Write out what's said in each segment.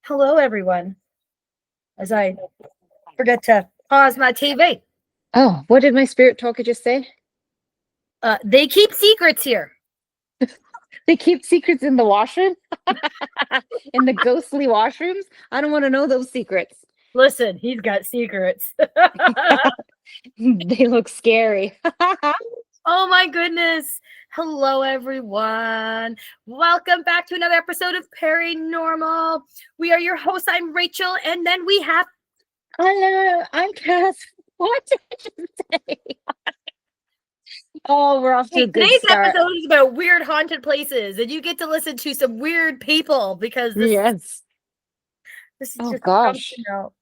Hello, everyone. As I forget to pause my TV. Oh, what did my spirit talker just say? They keep secrets here. They keep secrets in the washroom? In the ghostly washrooms? I don't want to know those secrets. Listen, he's got secrets. They look scary. Oh my goodness. Hello, everyone. Welcome back to another episode of Paranormal. We are your hosts. I'm Rachel, and then we have. Hello, I'm Kaz. What did you say? Oh, we're off to a good Today's start. episode is about weird haunted places, and you get to listen to some weird people because this is Oh just gosh. something else.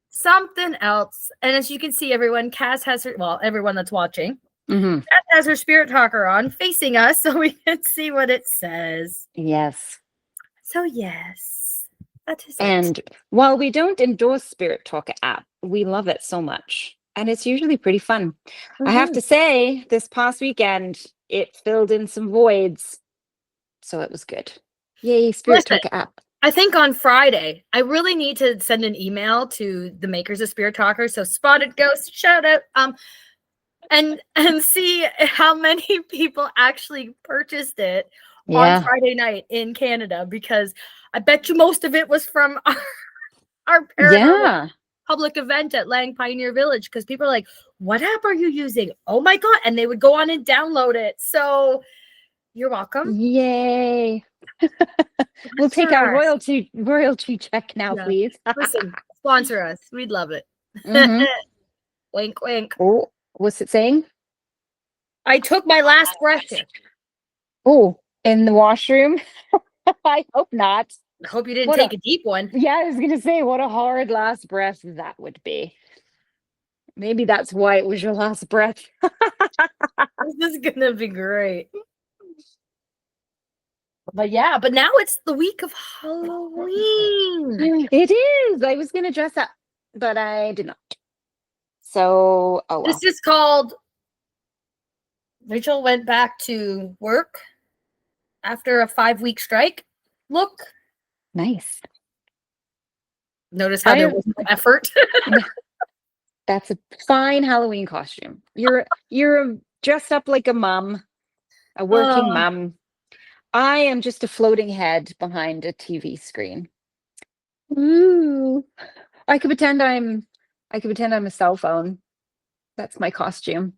Something else. And as you can see, everyone, Cass has her, well, everyone that's watching, Cass has her spirit talker on facing us so we can see what it says. Yes. So, yes, that is And while we don't endorse Spirit Talker app, we love it so much. And it's usually pretty fun. I have to say, this past weekend, it filled in some voids. So it was good. Yay, Spirit Talker app. I think on Friday, I really need to send an email to the makers of Spirit Talker. So Spotted Ghost, shout out. And see how many people actually purchased it on Friday night in Canada, because I bet you most of it was from our paranormal public event at Lang Pioneer Village, because people are like, what app are you using? Oh my God. And they would go on and download it. So you're welcome. Yay. We'll take our royalty check now, please. Listen, sponsor us. We'd love it. Wink, wink. Oh, what's it saying? I took my last breath here. Oh, in the washroom? I hope not. I hope you didn't take a deep one. Yeah, I was going to say, what a hard last breath that would be. Maybe that's why it was your last breath. This is going to be great. But yeah, but now it's the week of Halloween. It is. I was going to dress up, but I did not. So, oh well. This is called, Rachel went back to work after a 5-week strike. Look. Nice. Notice how there was no effort. That's a fine Halloween costume. You're dressed up like a mom, a working mom. I am just a floating head behind a TV screen. Ooh. I could pretend I'm a cell phone. That's my costume.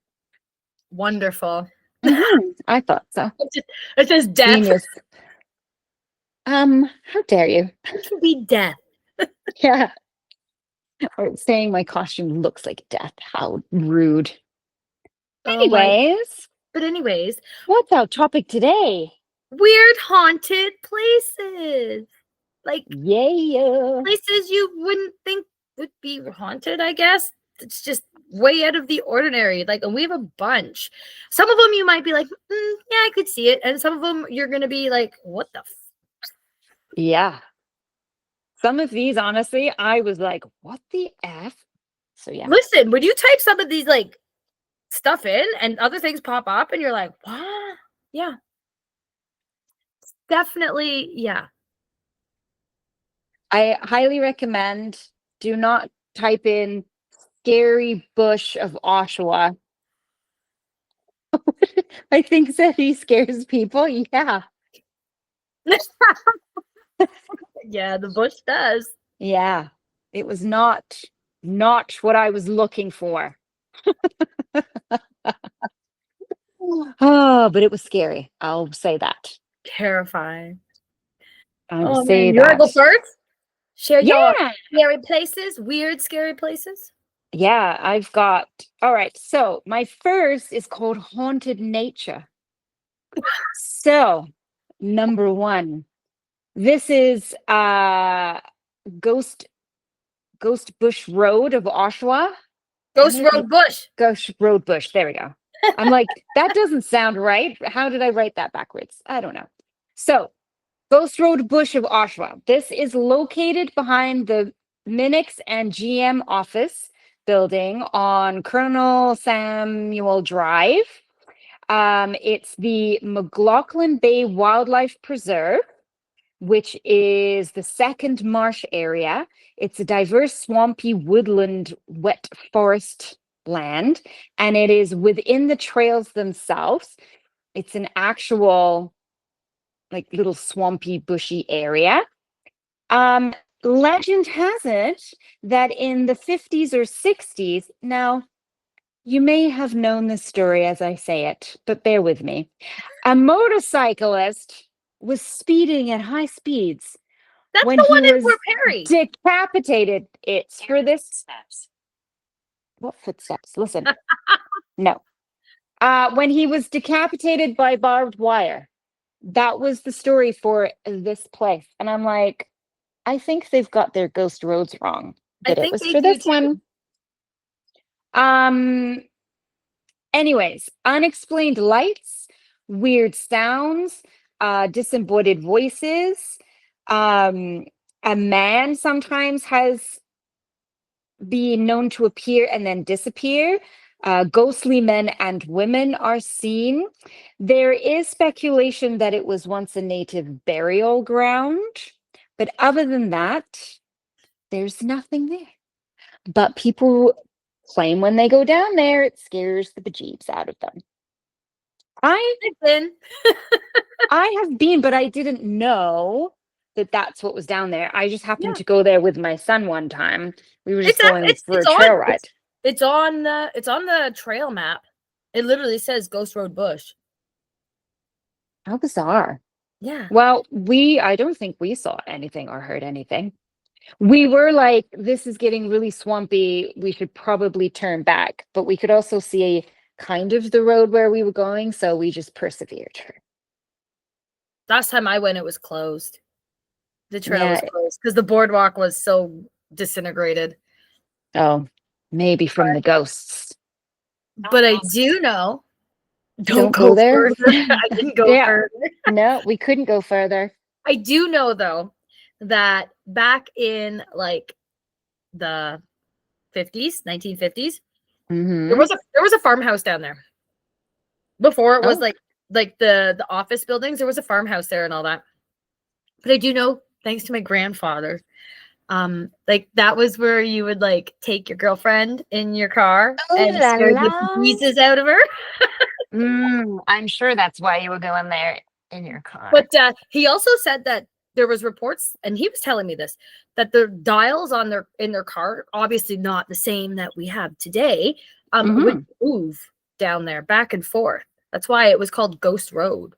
Wonderful. I thought so. It says death. Genius. How dare you? It could be death. Yeah. Or saying my costume looks like death. How rude. Anyways, what's our topic today? Weird haunted places. Like, yeah, places you wouldn't think would be haunted, I guess. It's just way out of the ordinary. Like, and we have a bunch. Some of them you might be like, yeah, I could see it. And some of them you're going to be like, what the Yeah. Some of these, honestly, I was like, what the F? So yeah. Listen, when you type some of these like stuff in and other things pop up and you're like, what? Yeah. Definitely, yeah. I highly recommend, do not type in scary bush of Oshawa. I think that he scares people. Yeah. Yeah, the bush does. Yeah. It was not what I was looking for. Oh, but it was scary. I'll say that. Terrifying. I'll say that. You want to go first? Share your scary places, weird scary places. Yeah, I've got. All right. So my first is called Haunted Nature. So, number 1, this is Ghost Bush Road of Oshawa. Ghost Road Bush. There we go. I'm like, that doesn't sound right. How did I write that backwards? I don't know. So, Ghost Road Bush of Oshawa. This is located behind the Minix and GM office building on Colonel Samuel Drive. It's the McLaughlin Bay Wildlife Preserve. which is the second marsh area. It's a diverse, swampy, woodland, wet forest land, and it is within the trails themselves. It's an actual, like, little swampy, bushy area. Legend has it that in the 50s or 60s, now you may have known this story as I say it, but bear with me. A motorcyclist was speeding at high speeds That's when the he one in was Fort Perry. decapitated. It's for this. What footsteps? Listen. No. When he was decapitated by barbed wire. That was the story for this place. And I'm like, I think they've got their ghost roads wrong, I but it think was they for do this too. one. Anyways, unexplained lights, weird sounds, disembodied voices. A man sometimes has been known to appear and then disappear. Ghostly men and women are seen. There is speculation that it was once a native burial ground, but other than that, there's nothing there. But people claim when they go down there, it scares the bejeebs out of them. I I've been. I have been, but I didn't know that that's what was down there. I just happened Yeah. to go there with my son one time. We were just It's going for a trail ride. It's on the trail map. It literally says Ghost Road Bush. How bizarre. Yeah. Well, I don't think we saw anything or heard anything. We were like, this is getting really swampy. We should probably turn back. But we could also see kind of the road where we were going. So we just persevered. Last time I went, it was closed. The trail was Yeah. closed because the boardwalk was so disintegrated. Oh, maybe from the ghosts. But I do know. Don't Don't go go there. further. I didn't go Yeah. further. No, we couldn't go further. I do know though that back in like the 50s, 1950s, Mm-hmm. there was a farmhouse down there. Before it was Oh. like the office buildings, there was a farmhouse there and all that. But I do know, thanks to my grandfather, like that was where you would like take your girlfriend in your car Oh and la scare the la. bejesus out of her. I'm sure that's why you were going there in your car. But he also said that there was reports, and he was telling me this, that the dials on in their car, obviously not the same that we have today, would move down there back and forth. That's why it was called Ghost Road.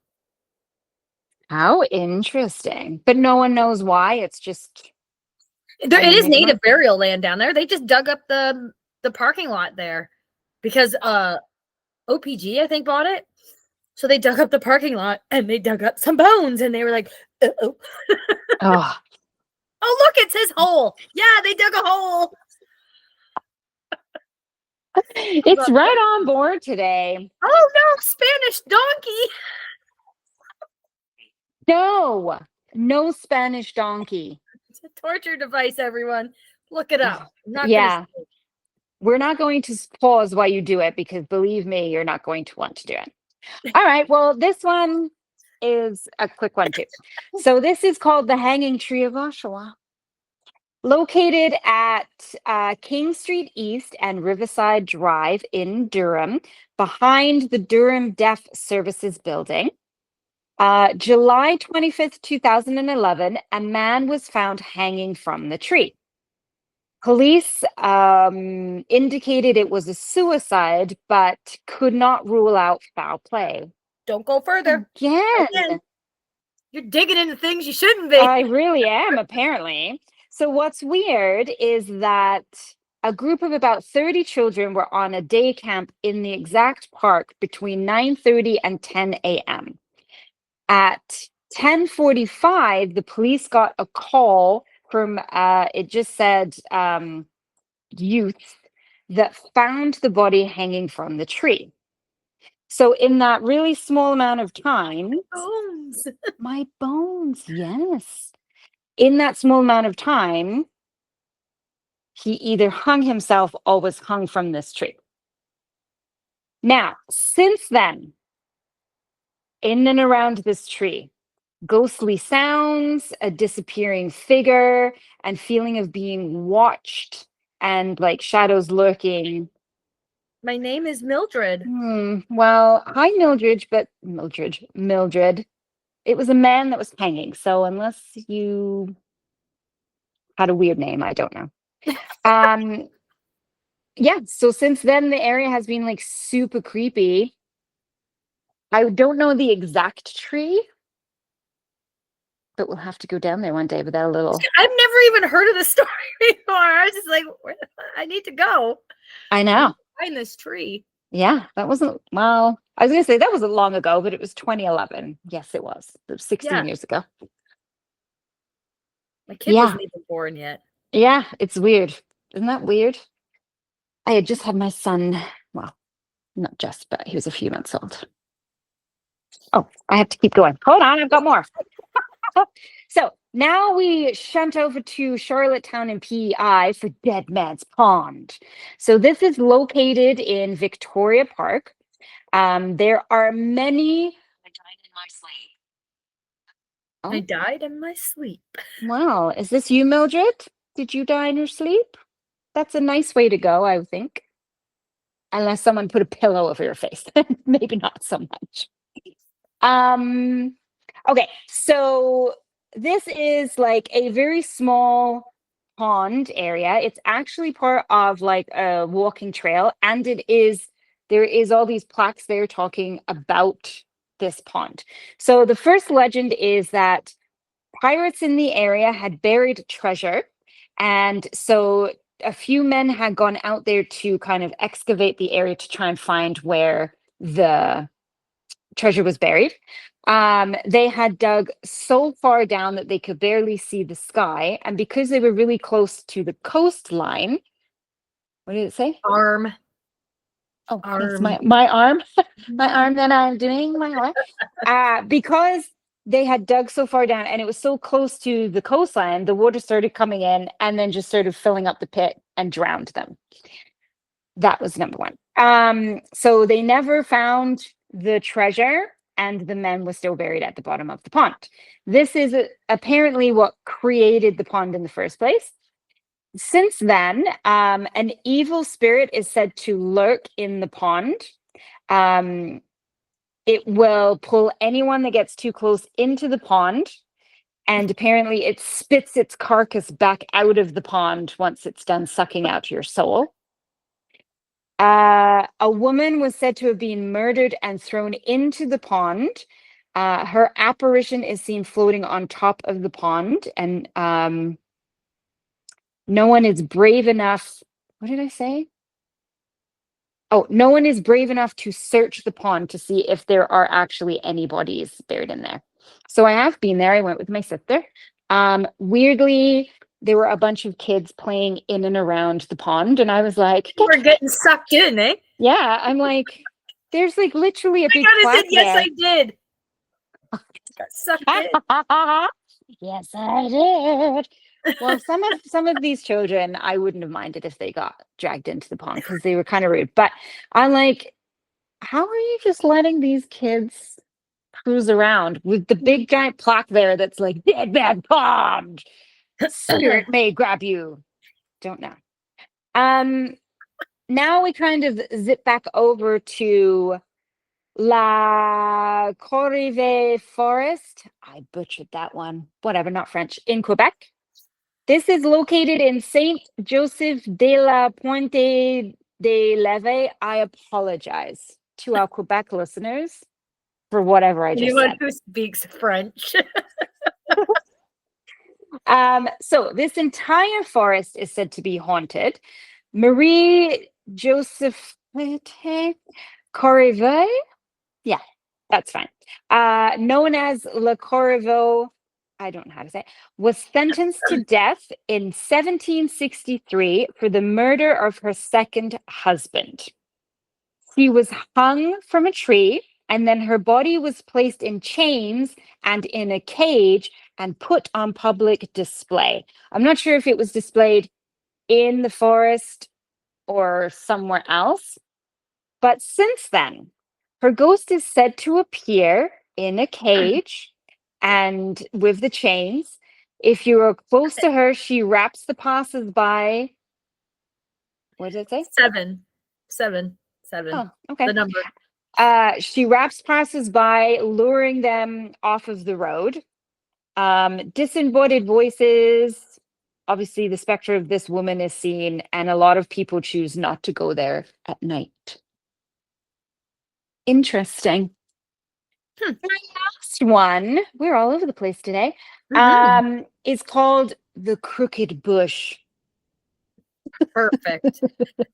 How interesting. But no one knows why. It's just It is native burial land down there. They just dug up the parking lot there because OPG, I think, bought it. So they dug up the parking lot and they dug up some bones and they were like, uh-oh. Oh. Oh, look, it's his hole. Yeah, they dug a hole. It's right on board today. Oh no, Spanish donkey. No Spanish donkey. It's a torture device, everyone. Look it up. Yeah. We're not going to pause while you do it because believe me, you're not going to want to do it. All right. Well, this one is a quick one too. So this is called the Hanging Tree of Oshawa. Located at King Street East and Riverside Drive in Durham, behind the Durham Deaf Services Building. July 25th, 2011, a man was found hanging from the tree. Police indicated it was a suicide, but could not rule out foul play. Don't go further. Again. You're digging into things you shouldn't be. I really am, apparently. So what's weird is that a group of about 30 children were on a day camp in the exact park between 9:30 and 10 a.m. At 10:45, the police got a call from, it just said, youth that found the body hanging from the tree. So in that really small amount of time, Bones. my bones, yes. In that small amount of time, he either hung himself or was hung from this tree. Now, since then, in and around this tree, ghostly sounds, a disappearing figure, and feeling of being watched and like shadows lurking. My name is Mildred. Well, hi Mildred. It was a man that was hanging. So unless you had a weird name, I don't know. Um, yeah. So since then, the area has been like super creepy. I don't know the exact tree, but we'll have to go down there one day with that little. I've never even heard of this story before. I was just like, I need to go. I know. Find this tree. Yeah, that wasn't, well, I was going to say that wasn't long ago, but it was 2011. Yes, it was. It was 16 years ago. My kid wasn't even born yet. Yeah, it's weird. Isn't that weird? I had just had my son, well, not just, but he was a few months old. Oh, I have to keep going. Hold on, I've got more. So now we shunt over to Charlottetown and PEI for Dead Man's Pond. So this is located in Victoria Park. There are many. I died in my sleep. Oh. I died in my sleep. Wow, is this you, Mildred? Did you die in your sleep? That's a nice way to go, I would think. Unless someone put a pillow over your face, maybe not so much. Okay, so this is like a very small pond area. It's actually part of like a walking trail, and there is all these plaques there talking about this pond. So the first legend is that pirates in the area had buried treasure, and so a few men had gone out there to kind of excavate the area to try and find where the treasure was buried. They had dug so far down that they could barely see the sky. And because they were really close to the coastline, what did it say? Arm. Oh, it's my arm. My arm that I'm doing, my arm. Because they had dug so far down and it was so close to the coastline, the water started coming in and then just sort of filling up the pit and drowned them. That was number one. So they never found the treasure, and the men were still buried at the bottom of the pond. This is apparently what created the pond in the first place. Since then, an evil spirit is said to lurk in the pond. It will pull anyone that gets too close into the pond, and apparently it spits its carcass back out of the pond once it's done sucking out your soul. A woman was said to have been murdered and thrown into the pond. Her apparition is seen floating on top of the pond, and no one is brave enough. What did I say? Oh, no one is brave enough to search the pond to see if there are actually any bodies buried in there. So I have been there. I went with my sister. Weirdly, there were a bunch of kids playing in and around the pond, and I was like, we're getting sucked in, eh? Yeah, I'm like, there's like literally a big plaque yes, there. I did. Got sucked in. Yes, I did. Well, some of these children, I wouldn't have minded if they got dragged into the pond because they were kind of rude. But I'm like, how are you just letting these kids cruise around with the big giant plaque there that's like Dead Man Pond? Spirit may grab you. Don't know. Now we kind of zip back over to La Corrive Forest. I butchered that one. Whatever, not French. In Quebec. This is located in Saint Joseph de la Pointe de Leve. I apologize to our Quebec listeners for whatever I just said. Anyone who speaks French. So this entire forest is said to be haunted. Marie Joseph Corrive. Yeah, that's fine. Known as Le Corriveau, I don't know how to say it, was sentenced to death in 1763 for the murder of her second husband. She was hung from a tree, and then her body was placed in chains and in a cage and put on public display. I'm not sure if it was displayed in the forest or somewhere else, but since then, her ghost is said to appear in a cage and with the chains. If you are close to her, she wraps the passers-by. What did it say? 7. 7. 7. Oh, okay. The number. She wraps passers-by, luring them off of the road. Disembodied voices. Obviously, the specter of this woman is seen, and a lot of people choose not to go there at night. Interesting. My last one, we're all over the place today, is called the Crooked Bush. Perfect.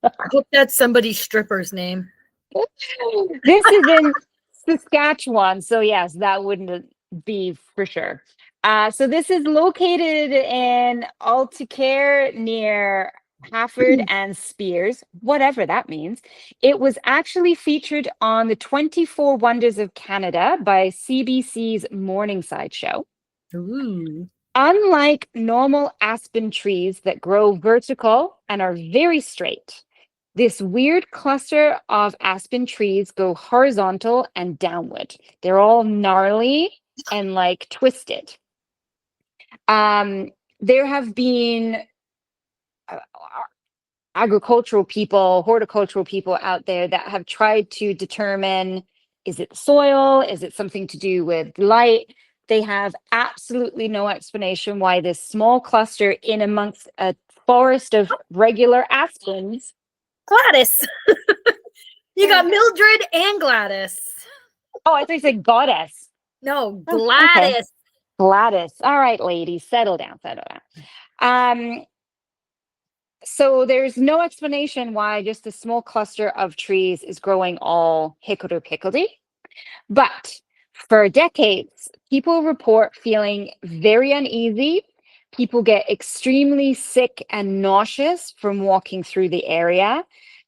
I hope that's somebody's stripper's name. This is in Saskatchewan, so yes, that wouldn't be for sure. So this is located in Alticare near Hafford and Spears, whatever that means. It was actually featured on the 24 Wonders of Canada by CBC's Morningside show. Ooh. Unlike normal aspen trees that grow vertical and are very straight, this weird cluster of aspen trees go horizontal and downward. They're all gnarly and like twisted. There have been agricultural people, horticultural people out there that have tried to determine, is it soil? Is it something to do with light? They have absolutely no explanation why this small cluster in amongst a forest of regular aspens. Gladys. You got Mildred and Gladys. Oh, I thought you said goddess. No, Oh, Gladys. okay. Gladys. All right, ladies, settle down, settle down. So there's no explanation why just a small cluster of trees is growing all hickledy-pickledy. But for decades, people report feeling very uneasy. People get extremely sick and nauseous from walking through the area.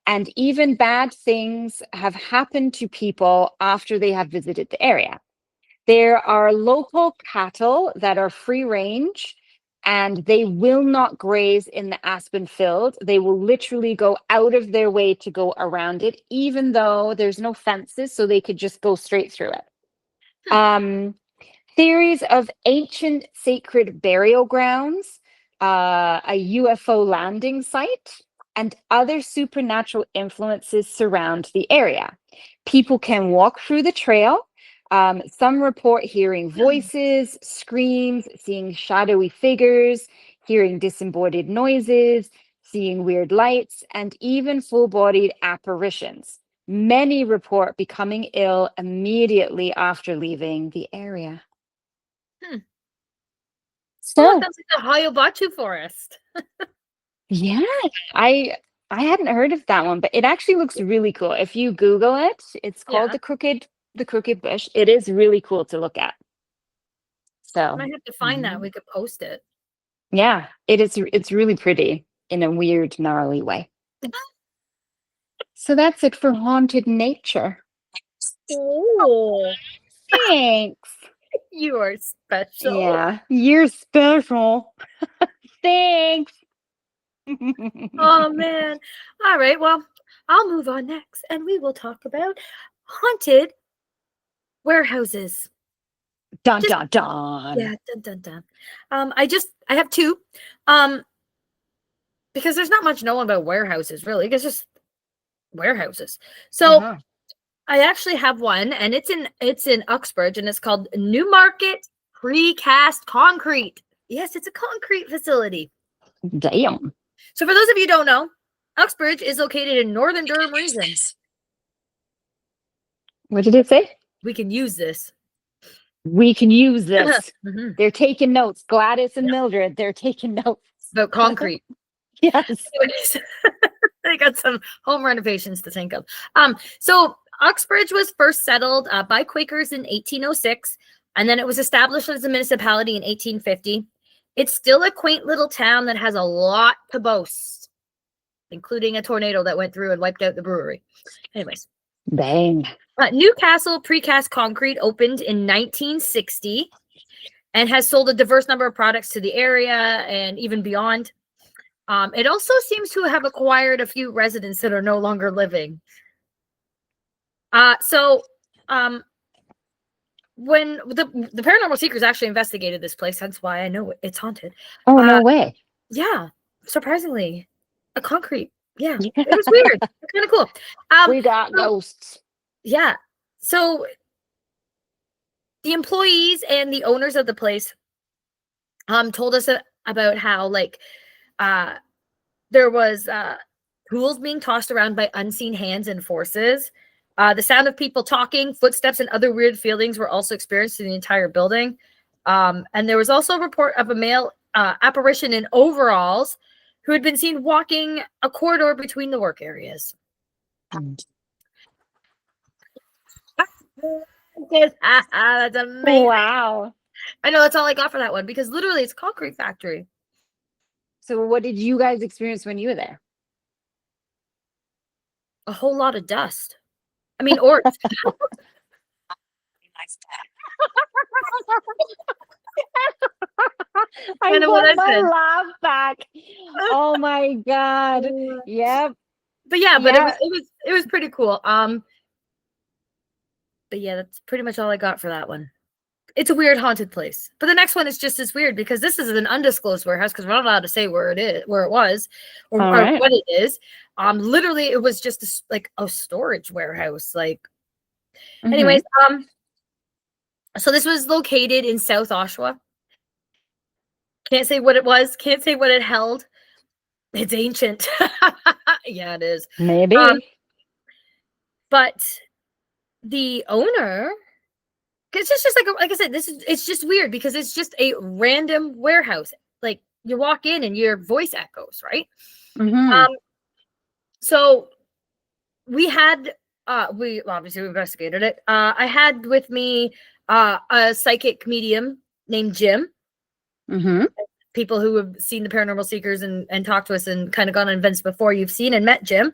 And even bad things have happened to people after they have visited the area. There are local cattle that are free range and they will not graze in the aspen field. They will literally go out of their way to go around it, even though there's no fences, so they could just go straight through it. Theories of ancient sacred burial grounds, a UFO landing site, and other supernatural influences surround the area. People can walk through the trail. Some report hearing voices, screams, seeing shadowy figures, hearing disembodied noises, seeing weird lights, and even full-bodied apparitions. Many report becoming ill immediately after leaving the area. So So, sounds like the Hayobatu forest. yeah, I hadn't heard of that one, but it actually looks really cool. If you Google it, it's called Yeah. the Crooked Bush. It is really cool to look at. I So, might have to find that. We could post it. yeah, it's really pretty in a weird, gnarly way. So that's it for haunted nature. Oh, Thanks. you are special. Yeah, you're special. Thanks. Oh man. All right. Well, I'll move on next, and we will talk about haunted warehouses. Dun Just- dun dun. Yeah. Dun dun dun. I have two. Because there's not much known about warehouses, really. It's just warehouses. So I actually have one, and it's in Uxbridge, and it's called Newmarket Precast Concrete. Yes, it's a concrete facility. Damn. So for those of you who don't know, Uxbridge is located in northern Durham region. What did it say? We can use this. We can use this. Mhm. They're taking notes. Gladys and Mildred, they're taking notes. About concrete. Yes. Anyways, I got some home renovations to think of. So Uxbridge was first settled by Quakers in 1806, and then it was established as a municipality in 1850. It's still a quaint little town that has a lot to boast, including a tornado that went through and wiped out the brewery. Anyways. Bang. Newcastle Precast Concrete opened in 1960 and has sold a diverse number of products to the area and even beyond. It also seems to have acquired a few residents that are no longer living. when the Paranormal Seekers actually investigated this place, hence why I know it's haunted. Oh, no way. Yeah, surprisingly, a concrete. Yeah, Yeah. it was weird. Kind of cool. We got so- ghosts. Yeah. So the employees and the owners of the place told us about how like there was tools being tossed around by unseen hands and forces. The sound of people talking, footsteps, and other weird feelings were also experienced in the entire building. And there was also a report of a male apparition in overalls who had been seen walking a corridor between the work areas. That's amazing. Wow. I know that's all I got for that one because literally it's a concrete factory. So what did you guys experience when you were there? A whole lot of dust. I mean, orbs. I Kinda what I want my said. laugh back. Oh my God. Yep. But yeah, but Yeah. it was pretty cool. But yeah, that's pretty much all I got for that one. It's a weird haunted place. But the next one is just as weird because this is an undisclosed warehouse because we're not allowed to say where it was, or right. what it is. Literally, it was just like a storage warehouse. Like, anyways, so this was located in South Oshawa. Can't say what it was. Can't say what it held. It's ancient. Yeah, it is. Maybe. But the owner, it's just like I said, it's just weird because it's just a random warehouse. Like you walk in and your voice echoes, right? So we had we obviously investigated it. I had with me a psychic medium named Jim. People who have seen the Paranormal Seekers and talked to us and kind of gone on events before, you've seen and met Jim.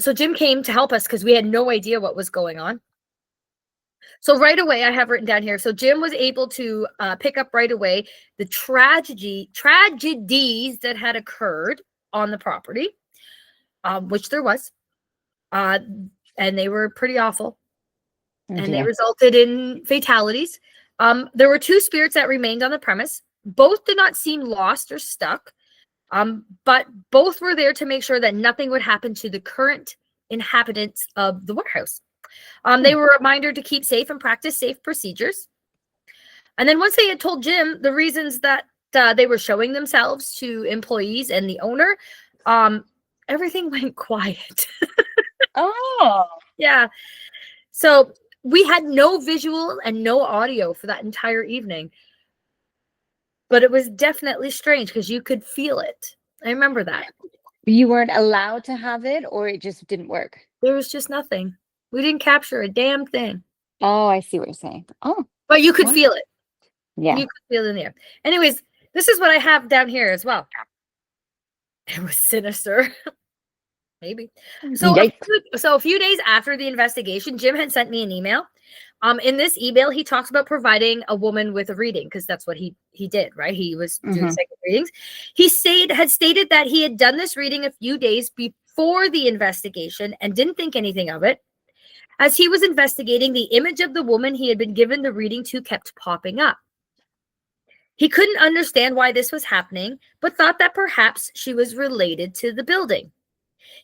So Jim came to help us because we had no idea what was going on. So right away, I have written down here. So Jim was able to pick up right away the tragedies that had occurred on the property, which there was, and they were pretty awful, and they resulted in fatalities. There were 2 spirits that remained on the premise. Both did not seem lost or stuck, but both were there to make sure that nothing would happen to the current inhabitants of the warehouse. They were a reminder to keep safe and practice safe procedures. And then once they had told Jim the reasons that they were showing themselves to employees and the owner, everything went quiet. Oh. Yeah. So we had no visual and no audio for that entire evening. But it was definitely strange because you could feel it. I remember that. You weren't allowed to have it, or it just didn't work? There was just nothing. We didn't capture a damn thing. Oh, I see what you're saying. Oh. But you could feel it. Yeah. You could feel it in the air. Anyways, this is what I have down here as well. It was sinister. Maybe. So a few days after the investigation, Jim had sent me an email. In this email, he talks about providing a woman with a reading because that's what he did, right? He was doing psychic readings. He had stated that he had done this reading a few days before the investigation and didn't think anything of it. As he was investigating, the image of the woman he had been given the reading to kept popping up. He couldn't understand why this was happening, but thought that perhaps she was related to the building.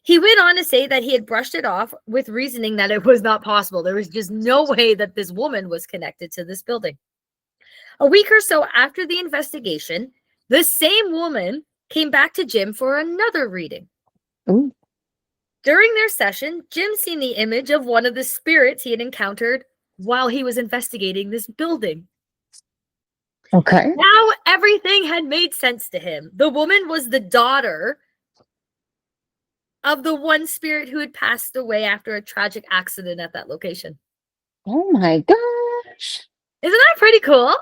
He went on to say that he had brushed it off with reasoning that it was not possible. There was just no way that this woman was connected to this building. A week or so after the investigation, the same woman came back to Jim for another reading. Ooh. During their session, Jim seen the image of one of the spirits he had encountered while he was investigating this building. Okay. Now everything had made sense to him. The woman was the daughter of the one spirit who had passed away after a tragic accident at that location. Oh my gosh. Isn't that pretty cool?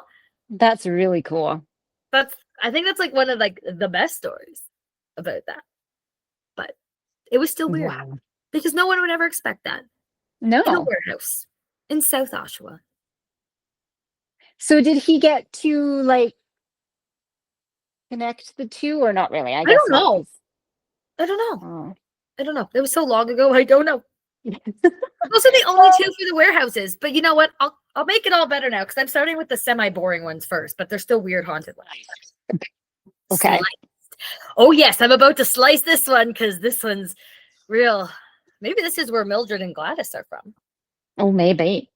That's really cool. I think that's like one of like the best stories about that. But it was still weird because no one would ever expect that. No. In a warehouse in South Oshawa. So did he get to like connect the two or not really? I guess don't know. not. I don't know. Oh. I don't know. It was so long ago. I don't know. Those are the only two for the warehouses. But you know what? I'll make it all better now because I'm starting with the semi-boring ones first, but they're still weird haunted ones. Okay. Sliced. Oh yes, I'm about to slice this one because this one's real. Maybe this is where Mildred and Gladys are from. Oh, maybe.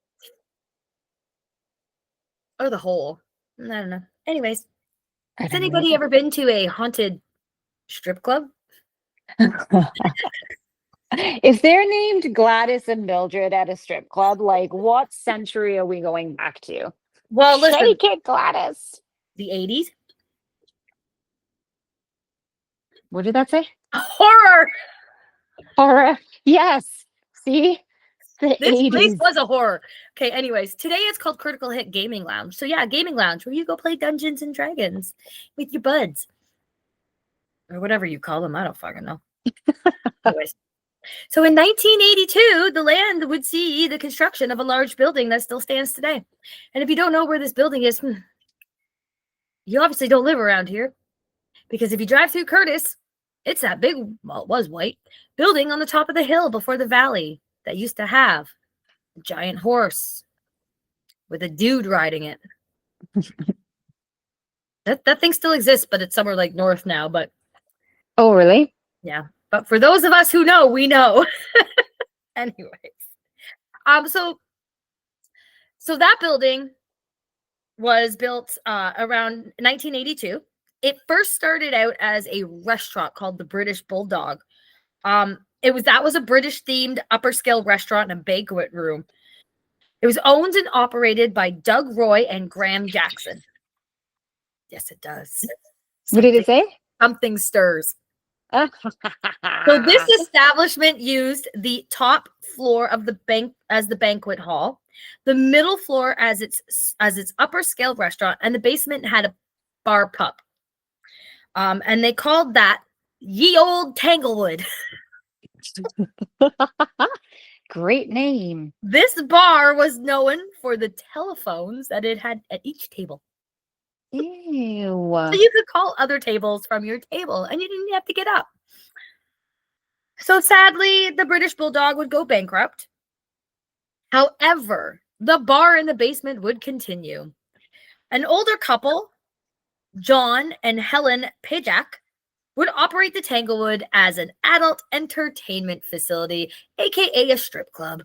Or the hole. I don't know. Anyways, I has don't anybody know. ever been to a haunted strip club? If they're named Gladys and Mildred at a strip club, like what century are we going back to? Well, listen, Shake it, Gladys. the 80s. What did that say? Horror. Horror. Yes. See? The This place 80s. was a horror. Okay, anyways, today it's called Critical Hit Gaming Lounge. So yeah, gaming lounge where you go play Dungeons and Dragons with your buds. Or whatever you call them. I don't fucking know. Anyways. So in 1982, the land would see the construction of a large building that still stands today. And if you don't know where this building is, you obviously don't live around here. Because if you drive through Curtis, it's that big, well, it was white, building on the top of the hill before the valley that used to have a giant horse with a dude riding it. That thing still exists, but it's somewhere like north now. But Oh, really? yeah. But for those of us who know, we know. Anyways. So that building was built around 1982. It first started out as a restaurant called the British Bulldog. That was a British themed upper scale restaurant and banquet room. It was owned and operated by Doug Roy and Graham Jackson. Yes, it does. What did it say? Something stirs. So this establishment used the top floor of the bank as the banquet hall, the middle floor as its upper scale restaurant, and the basement had a bar pub. And they called that Ye Old Tanglewood. Great name. This bar was known for the telephones that it had at each table. Ew. So you could call other tables from your table and you didn't have to get up. So sadly, the British Bulldog would go bankrupt. However, the bar in the basement would continue. An older couple, John and Helen Pajak, would operate the Tanglewood as an adult entertainment facility, aka a strip club.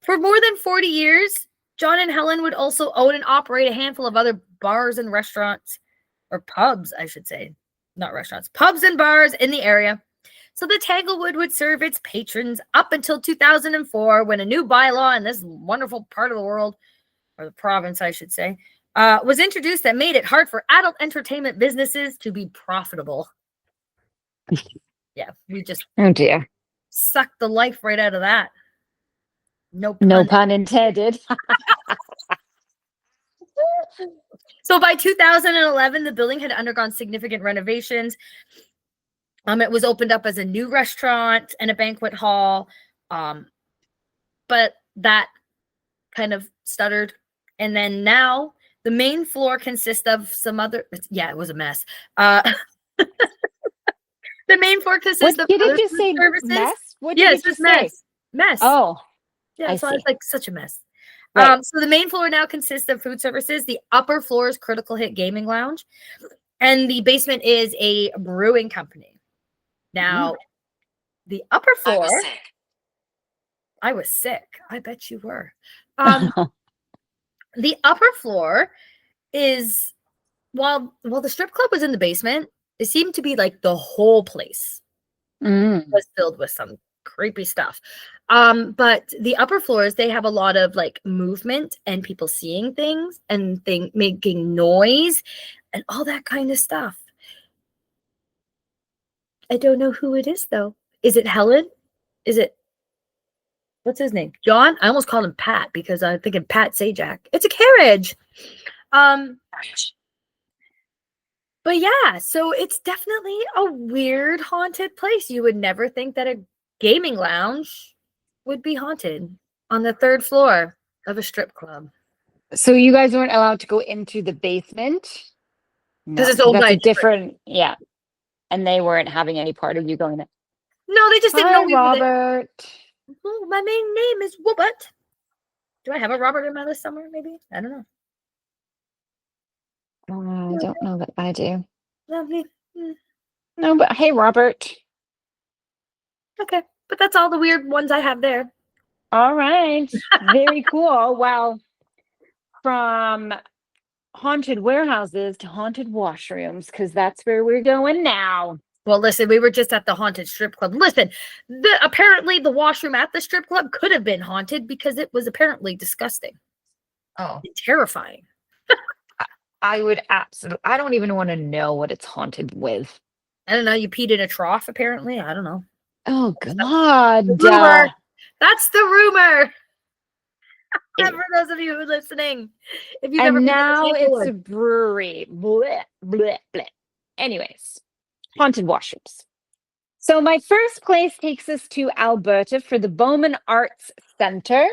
For more than 40 years, John and Helen would also own and operate a handful of other bars and restaurants, or pubs, I should say, not restaurants, pubs and bars in the area. So the Tanglewood would serve its patrons up until 2004 when a new bylaw in this wonderful part of the world, or the province, I should say, was introduced that made it hard for adult entertainment businesses to be profitable. Yeah, we just sucked the life right out of that. No pun intended. So by 2011, the building had undergone significant renovations. It was opened up as a new restaurant and a banquet hall, but that kind of stuttered. And then now the main floor consists of some other. Yeah, it was a mess. The main floor consists of. Did other it just say services. mess? What did it just mess. say? Mess. Oh, yeah. So it's like such a mess. Right. So the main floor now consists of food services. The upper floor is Critical Hit Gaming Lounge, and the basement is a brewing company. Now, the upper floor. I was sick. I bet you were. The upper floor is while the strip club was in the basement, it seemed to be like the whole place was filled with some creepy stuff. But the upper floors, they have a lot of like movement and people seeing things and making noise and all that kind of stuff. I don't know who it is though. Is it Helen? Is it what's his name? John? I almost called him Pat because I'm thinking Pat Sajak. It's a carriage. But yeah, so it's definitely a weird haunted place. You would never think that a gaming lounge would be haunted on the third floor of a strip club. So you guys weren't allowed to go into the basement? Because it's owned by different, yeah. And they weren't having any part of you going there. No, they just didn't know Hi, we were there. Robert. Oh, my main name is Robert. Do I have a Robert in my list somewhere? Maybe, I don't know. I don't know that I do. Lovely. No, but hey, Robert. Okay, but that's all the weird ones I have there. All right. Very cool. Well, from haunted warehouses to haunted washrooms, because that's where we're going now. Well, listen, we were just at the haunted strip club. Listen, apparently the washroom at the strip club could have been haunted because it was apparently disgusting. Oh, And terrifying. I would absolutely, I don't even want to know what it's haunted with. I don't know. You peed in a trough, apparently. I don't know. Oh, The God. rumor. That's the rumor. Ew. For those of you who are listening, if you've ever And been to now it's a Tanglewood. brewery. Blech, blech, blech. Anyways, haunted washrooms. So my first place takes us to Alberta for the Bowman Arts Center.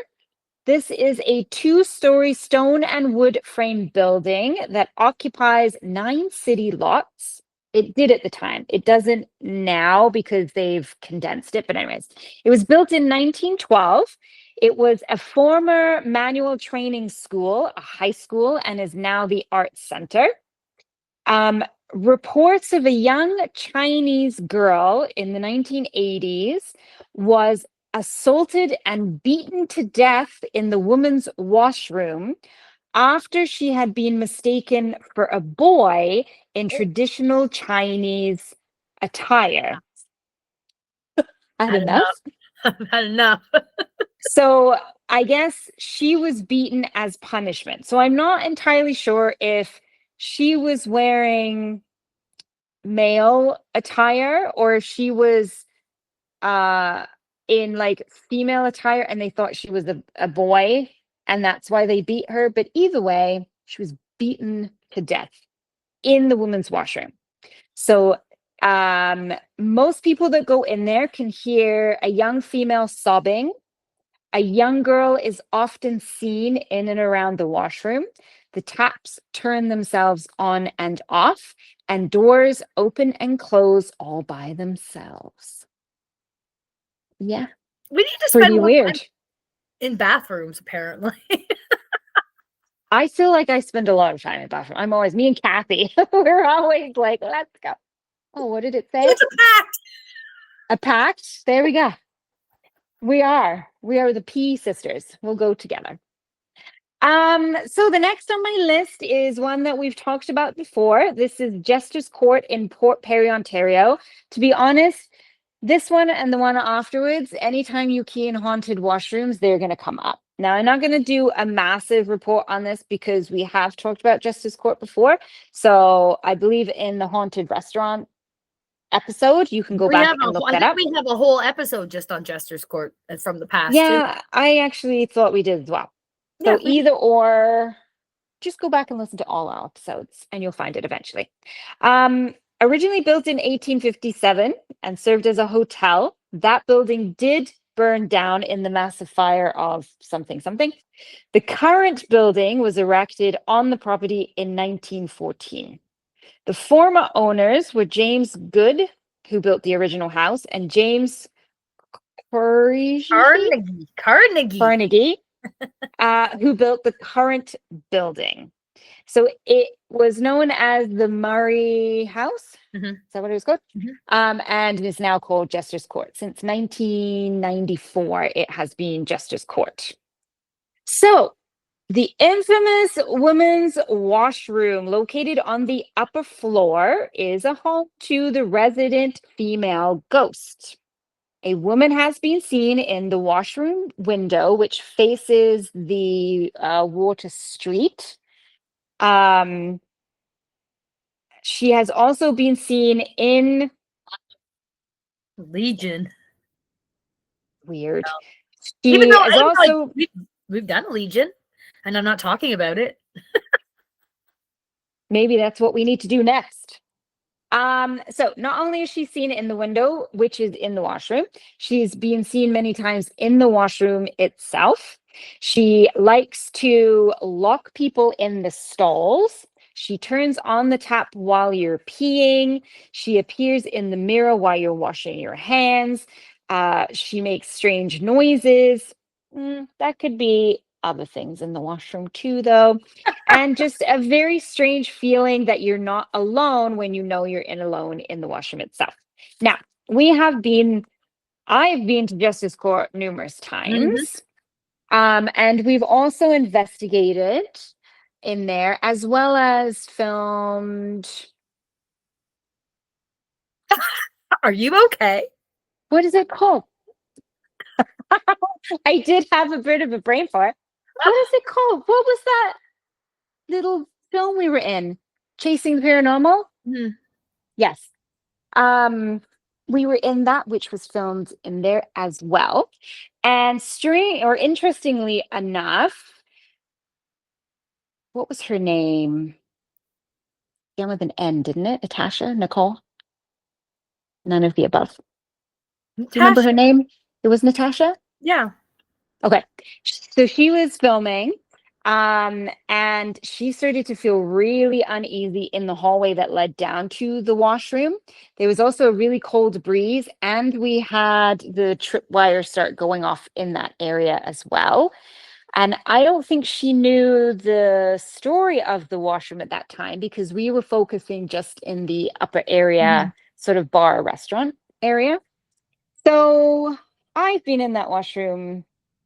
This is a 2-story stone and wood frame building that occupies 9 city lots. It did at the time. It doesn't now because they've condensed it. But anyways, it was built in 1912. It was a former manual training school, a high school, and is now the Arts Center. Reports of a young Chinese girl in the 1980s was assaulted and beaten to death in the women's washroom after she had been mistaken for a boy in traditional Chinese attire. I had Had enough. enough. Had enough. So I guess she was beaten as punishment. So I'm not entirely sure if she was wearing male attire or if she was in like female attire and they thought she was a boy and that's why they beat her. But either way, she was beaten to death in the women's washroom. So most people that go in there can hear a young female sobbing. A young girl is often seen in and around the washroom. The taps turn themselves on and off, and doors open and close all by themselves. Yeah, We need to spend pretty more time weird. in bathrooms, apparently. I feel like I spend a lot of time in the bathroom. I'm always, me and Kathy, we're always like, let's go. Oh, what did it say? It's a pact. A pact? There we go. We are the P sisters. We'll go together. So the next on my list is one that we've talked about before. This is Jester's Court in Port Perry, Ontario. To be honest, this one and the one afterwards, anytime you key in haunted washrooms, they're going to come up. Now, I'm not going to do a massive report on this because we have talked about Jester's Court before. So I believe in the haunted restaurant episode, you can go back and look that up. We have a whole episode just on Jester's Court from the past. Yeah, too. I actually thought we did as well. Yeah, So either or, just go back and listen to all our episodes and you'll find it eventually. Originally built in 1857 and served as a hotel, that building did burn down in the massive fire of something. The current building was erected on the property in 1914. The former owners were James Good, who built the original house, and James Carnegie, who built the current building. So it was known as the Murray House. Mhm. Is that what it was called? Mhm. And it is now called Jester's Court. Since 1994, it has been Jester's Court. So the infamous women's washroom located on the upper floor is a home to the resident female ghost. A woman has been seen in the washroom window, which faces the Water Street. She has also been seen in Legion. weird. No. She Even though is also we've done Legion, and I'm not talking about it. maybe that's what we need to do next. So not only is she seen in the window, which is in the washroom, she's been seen many times in the washroom itself. She likes to lock people in the stalls. She turns on the tap while you're peeing. She appears in the mirror while you're washing your hands. She makes strange noises. That could be other things in the washroom too, though. And just a very strange feeling that you're not alone when you know you're alone in the washroom itself. Now, I've been to Justice Court numerous Mhm. times. And we've also investigated in there as well as filmed. Are you okay? What is it called? I did have a bit of a brain fart. What is it called? What was that little film we were in? Chasing the Paranormal? Mhm. Yes. Um, we were in that, which was filmed in there as well. And interestingly enough, what was her name? Began with an N, didn't it? Natasha? Nicole? None of the above. Do you remember Tasha. her name? It was Natasha? Yeah. Okay. So she was filming, and she started to feel really uneasy in the hallway that led down to the washroom. There was also a really cold breeze, and we had the tripwire start going off in that area as well. And I don't think she knew the story of the washroom at that time because we were focusing just in the upper area, Mhm. sort of bar restaurant area. So I've been in that washroom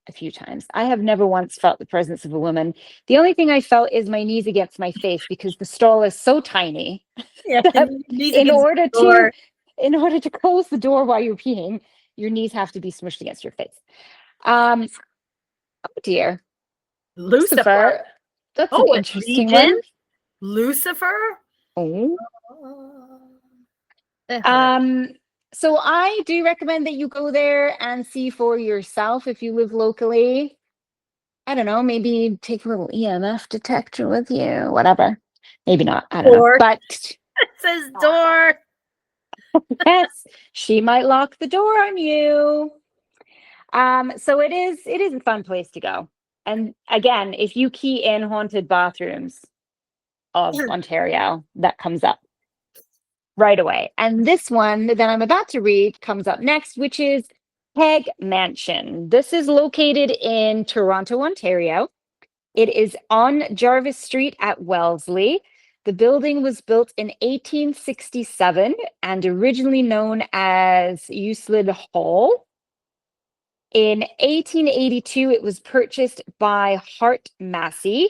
a few times. I have never once felt the presence of a woman. The only thing I felt is my knees against my face because the stall is so tiny Yeah. that Knees in against order the to door. in order to close the door while you're peeing, your knees have to be smushed against your face. Um, oh dear. Lucifer. Lucifer, that's an Oh, and interesting one. Legion. Lucifer. Oh. Oh. Whatever. Um, so I do recommend that you go there and see for yourself if you live locally. I don't know, maybe take a little EMF detector with you, whatever. Maybe not, I don't know. Door. But It says door. yes, she might lock the door on you. So it is a fun place to go. And again, if you key in haunted bathrooms of Ontario, that comes up right away. And this one that I'm about to read comes up next, which is Keg Mansion. This is located in Toronto, Ontario. It is on Jarvis Street at Wellesley. The building was built in 1867 and originally known as Euclid Hall. In 1882, it was purchased by Hart Massey.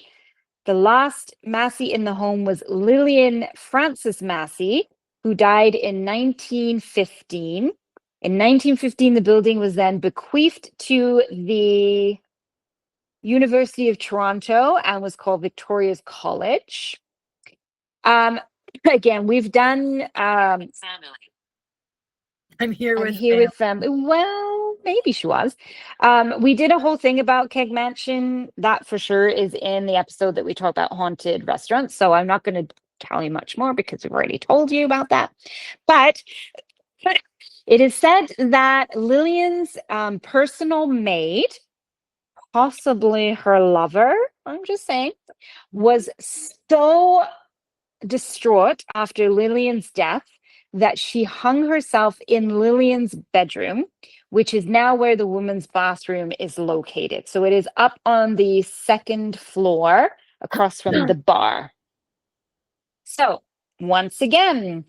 The last Massey in the home was Lillian Frances Massey, who died in 1915. In 1915, the building was then bequeathed to the University of Toronto and was called Victoria's College. Um, again, we've done I'm here I'm with here fam. with them. Well, maybe she was. We did a whole thing about Keg Mansion. That for sure is in the episode that we talked about haunted restaurants. So I'm not going to tell you much more because we've already told you about that. But it is said that Lillian's personal maid, possibly her lover, I'm just saying, was so distraught after Lillian's death that she hung herself in Lillian's bedroom, which is now where the woman's bathroom is located. So it is up on the second floor across from the bar. So once again,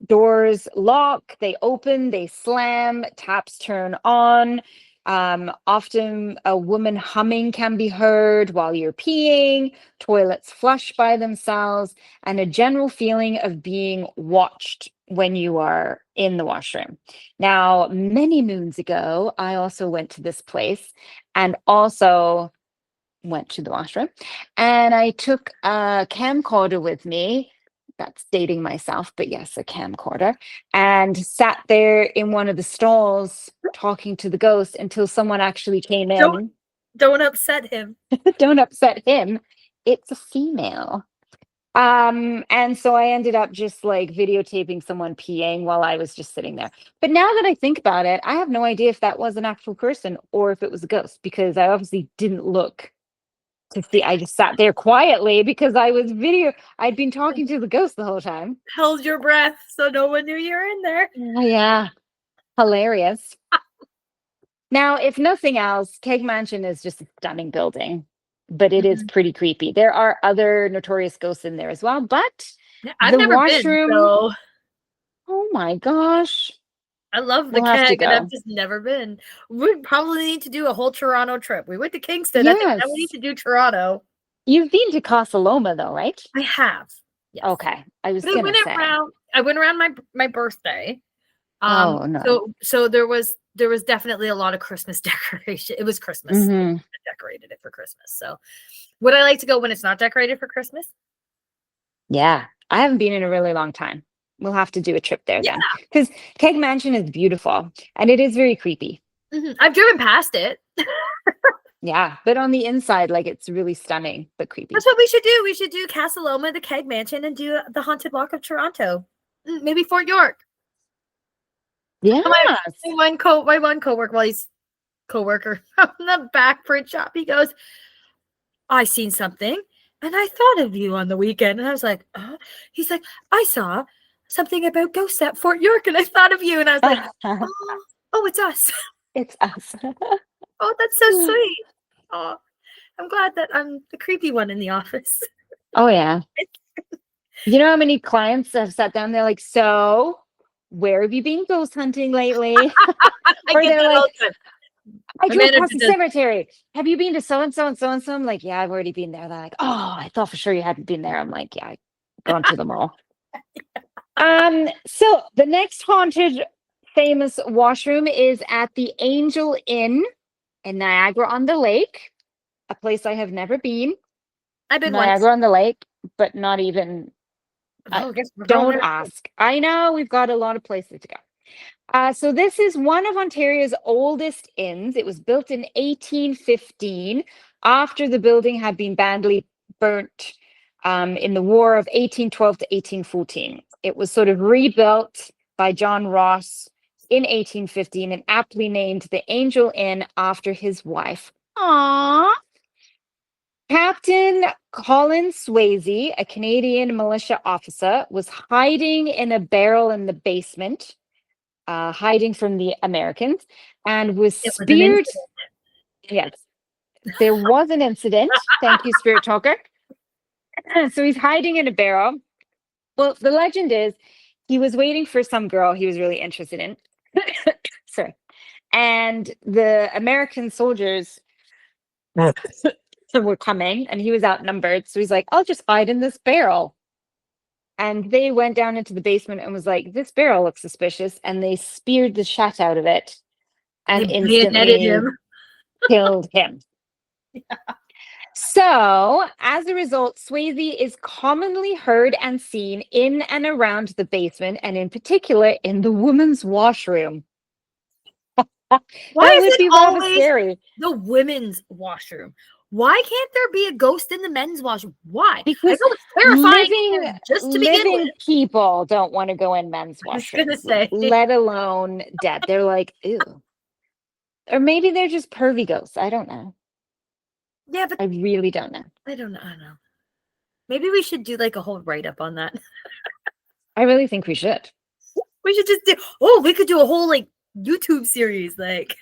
doors lock, they open, they slam, taps turn on. Often a woman humming can be heard while you're peeing, toilets flush by themselves, and a general feeling of being watched when you are in the washroom. Now, many moons ago, I also went to this place and also went to the washroom, and I took a camcorder with me. That's dating myself, but yes, a camcorder, and sat there in one of the stalls talking to the ghost until someone actually came Don't in. don't upset him. Don't upset him. It's a female. And so I ended up just like videotaping someone peeing while I was just sitting there. But now that I think about it, I have no idea if that was an actual person or if it was a ghost because I obviously didn't look to see. I just sat there quietly because I'd been talking to the ghost the whole time. Held your breath so no one knew you were in there. Oh, yeah. Hilarious. Now, if nothing else, Keg Mansion is just a stunning building, but it is pretty creepy. There are other notorious ghosts in there as well, but I've the never been, washroom, so oh my gosh, I love the we'll have to keg, and I've go. just never been. We probably need to do a whole Toronto trip. We went to Kingston. I think now we need Yes. to do Toronto. You've been to Casa Loma though, right? I have, yes. Okay. I was But gonna say. I went around my birthday. Oh no. So there was definitely a lot of Christmas decoration. It was Christmas. Hmm. I decorated it for Christmas. So would I like to go when it's not decorated for Christmas? Yeah. I haven't been in a really long time. We'll have to do a trip there Yeah. then. Because Keg Mansion is beautiful and it is very creepy. I've driven past it. Yeah. But on the inside, like it's really stunning, but creepy. That's what we should do. We should do Casa Loma, the Keg Mansion, and do the Haunted Walk of Toronto. Maybe Fort York. Yeah. My one coworker, well, he's coworker from the back print shop. He goes, I seen something and I thought of you on the weekend. And I was like, he's like, I saw something about ghosts at Fort York and I thought of you. And I was like, oh, it's us. It's us. Oh, that's so sweet. Oh, I'm glad that I'm the creepy one in the office. Oh yeah. You know how many clients have sat down there like, so where have you been ghost hunting lately? Or they're like, I drove past the cemetery. Have you been to so and so and so and so? I'm like, yeah, I've already been there. They're like, oh, I thought for sure you hadn't been there. I'm like, yeah, I've gone to them all. So the next haunted famous washroom is at the Angel Inn in Niagara-on-the-Lake, a place I have never been. I've been Niagara-on-the-Lake, but not even. I guess Don't ask. I know we've got a lot of places to go. So this is one of Ontario's oldest inns. It was built in 1815 after the building had been badly burnt in the War of 1812 to 1814. It was sort of rebuilt by John Ross in 1815 and aptly named the Angel Inn after his wife. Aww. Captain Colin Swayze, a Canadian militia officer, was hiding in a barrel in the basement, hiding from the Americans, and was speared. Yes, there was an incident. Thank you, Spirit Talker. So he's hiding in a barrel. Well, the legend is he was waiting for some girl he was really interested in. Sorry. And the American soldiers were coming and he was outnumbered. So he's like, I'll just hide in this barrel. And they went down into the basement and was like, this barrel looks suspicious. And they speared the shit out of it and instantly killed him. Yeah. So as a result, Swayze is commonly heard and seen in and around the basement, and in particular in the women's washroom. Why is it always scary? The women's washroom? Why can't there be a ghost in the men's washroom? Why? Because I know it's terrifying just to living people don't want to go in men's washroom, let alone dead. They're like, ew. Or maybe they're just pervy ghosts. I don't know. Yeah, but I really don't know. I don't know. Maybe we should do like a whole write-up on that. I really think we should. We should just we could do a whole like YouTube series, like.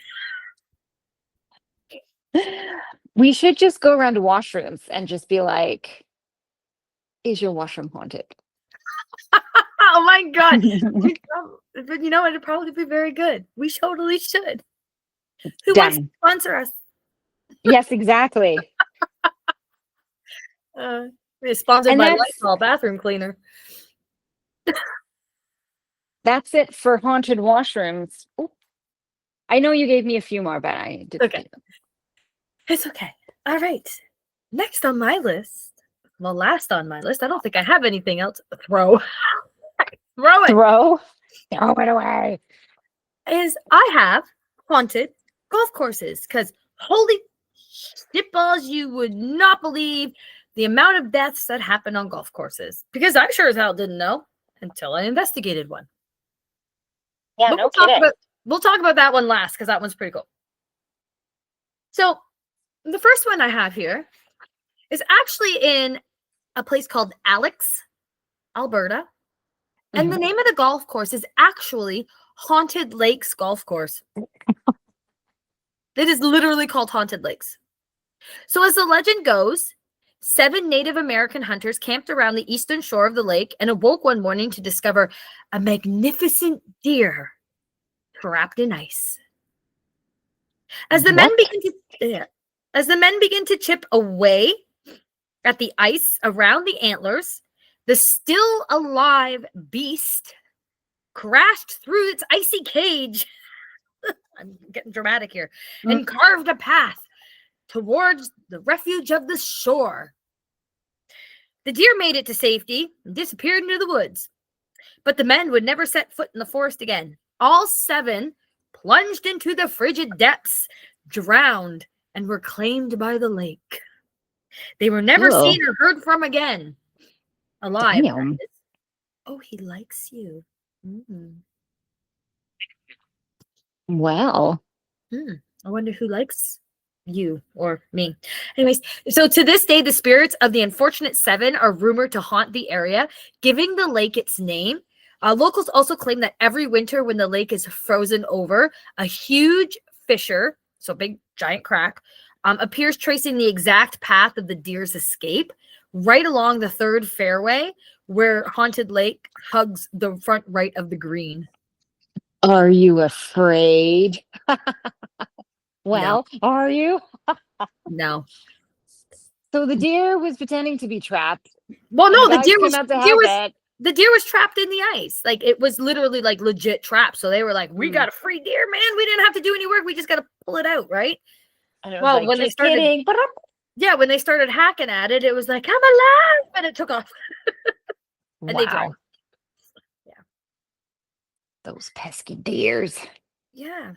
We should just go around to washrooms and just be like, is your washroom haunted? Oh my God. But you know what? It'd probably be very good. We totally should. Who wants to sponsor us? Yes, exactly. We're sponsored by Lysol bathroom cleaner. That's it for haunted washrooms. Ooh. I know you gave me a few more, but I didn't. Okay. It's okay. All right. Next on my list. Well, last on my list. I don't think I have anything else. Throw it. Throw it away. Is I have haunted golf courses because holy shitballs, you would not believe the amount of deaths that happen on golf courses. Because I sure as hell didn't know until I investigated one. Yeah, but no kidding. We'll talk about that one last because that one's pretty cool. So the first one I have here is actually in a place called Alex, Alberta. And the name of the golf course is actually Haunted Lakes Golf Course. It is literally called Haunted Lakes. So as the legend goes, 7 Native American hunters camped around the eastern shore of the lake and awoke one morning to discover a magnificent deer trapped in ice. As the men begin to chip away at the ice around the antlers, the still alive beast crashed through its icy cage. I'm getting dramatic here. And carved a path towards the refuge of the shore. The deer made it to safety and disappeared into the woods. But the men would never set foot in the forest again. All 7 plunged into the frigid depths, drowned, and were claimed by the lake. They were never seen or heard from again. Alive. Damn. Oh, he likes you. Wow. I wonder who likes you or me. Anyways, so to this day, the spirits of the unfortunate 7 are rumored to haunt the area, giving the lake its name. Locals also claim that every winter when the lake is frozen over, a huge fissure, so big giant crack, appears tracing the exact path of the deer's escape right along the 3rd fairway where Haunted Lake hugs the front right of the green. Are you afraid? Well, no. Are you? No. So the deer was pretending to be trapped. Well, no, the deer was trapped in the ice. Like, it was literally like legit trapped. So they were like, we got a free deer, man. We didn't have to do any work. We just got to pull it out, right? And it was like, when they started, when they started hacking at it, it was like, I'm alive, and it took off. And they drowned. Yeah. Those pesky deers. Yeah,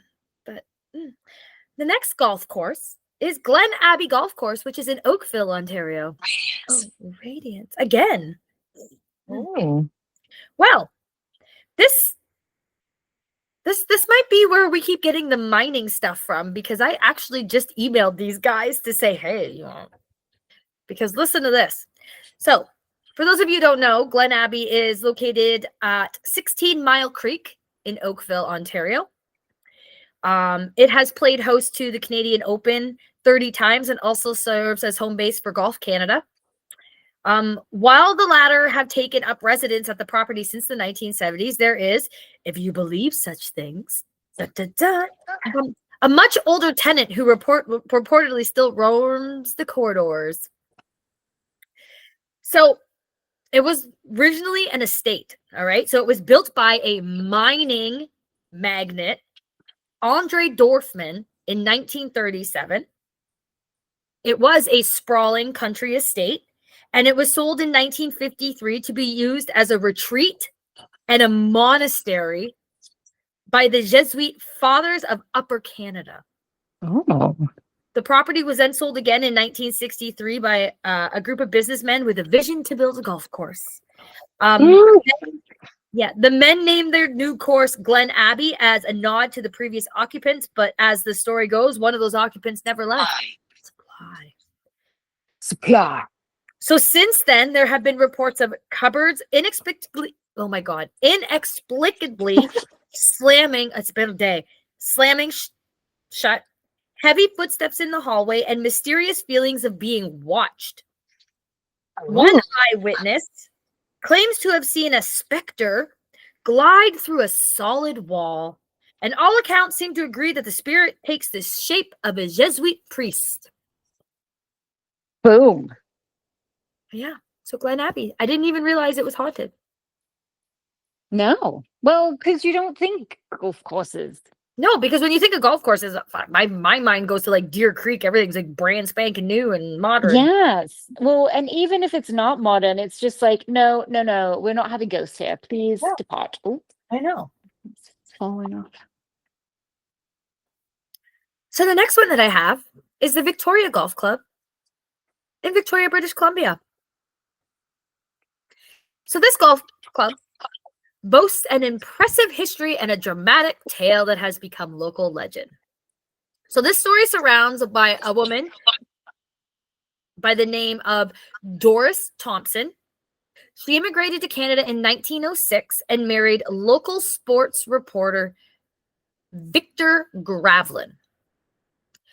but the next golf course is Glen Abbey Golf Course, which is in Oakville, Ontario. Radiance. Oh, Radiance again. Oh. Well, this might be where we keep getting the mining stuff from, because I actually just emailed these guys to say, hey, because listen to this. So, for those of you who don't know, Glen Abbey is located at 16 Mile Creek in Oakville, Ontario. It has played host to the Canadian Open 30 times and also serves as home base for Golf Canada. While the latter have taken up residence at the property since the 1970s, there is, if you believe such things, a much older tenant who reportedly still roams the corridors. So it was originally an estate, all right? So it was built by a mining magnate, Andre Dorfman, in 1937. It was a sprawling country estate, and it was sold in 1953 to be used as a retreat and a monastery by the Jesuit Fathers of Upper Canada. Oh. The property was then sold again in 1963 by a group of businessmen with a vision to build a golf course. The men named their new course Glen Abbey as a nod to the previous occupants, but as the story goes, one of those occupants never left. Supply. So since then, there have been reports of cupboards inexplicably slamming. It's been a day. Slamming shut. Heavy footsteps in the hallway and mysterious feelings of being watched. One eyewitness claims to have seen a specter glide through a solid wall, and all accounts seem to agree that the spirit takes the shape of a Jesuit priest. Boom. Yeah. So Glen Abbey. I didn't even realize it was haunted. No. Well, because you don't think golf courses. No, because when you think of golf courses, my mind goes to like Deer Creek. Everything's like brand spanking new and modern. Yes. Well, and even if it's not modern, it's just like, no, we're not having ghosts here. Please depart. Oh, I know. It's falling off. So the next one that I have is the Victoria Golf Club in Victoria, British Columbia. So this golf club boasts an impressive history and a dramatic tale that has become local legend. So this story surrounds by a woman by the name of Doris Thompson. She immigrated to Canada in 1906 and married local sports reporter Victor Gravlin.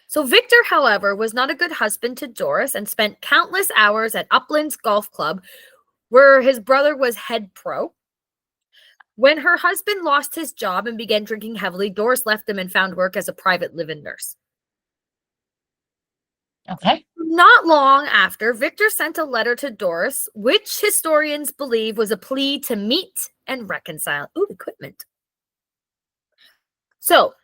So Victor, however, was not a good husband to Doris and spent countless hours at Uplands Golf Club, where his brother was head pro. When her husband lost his job and began drinking heavily, Doris left him and found work as a private live-in nurse. Okay. Not long after, Victor sent a letter to Doris, which historians believe was a plea to meet and reconcile. Ooh, equipment. So,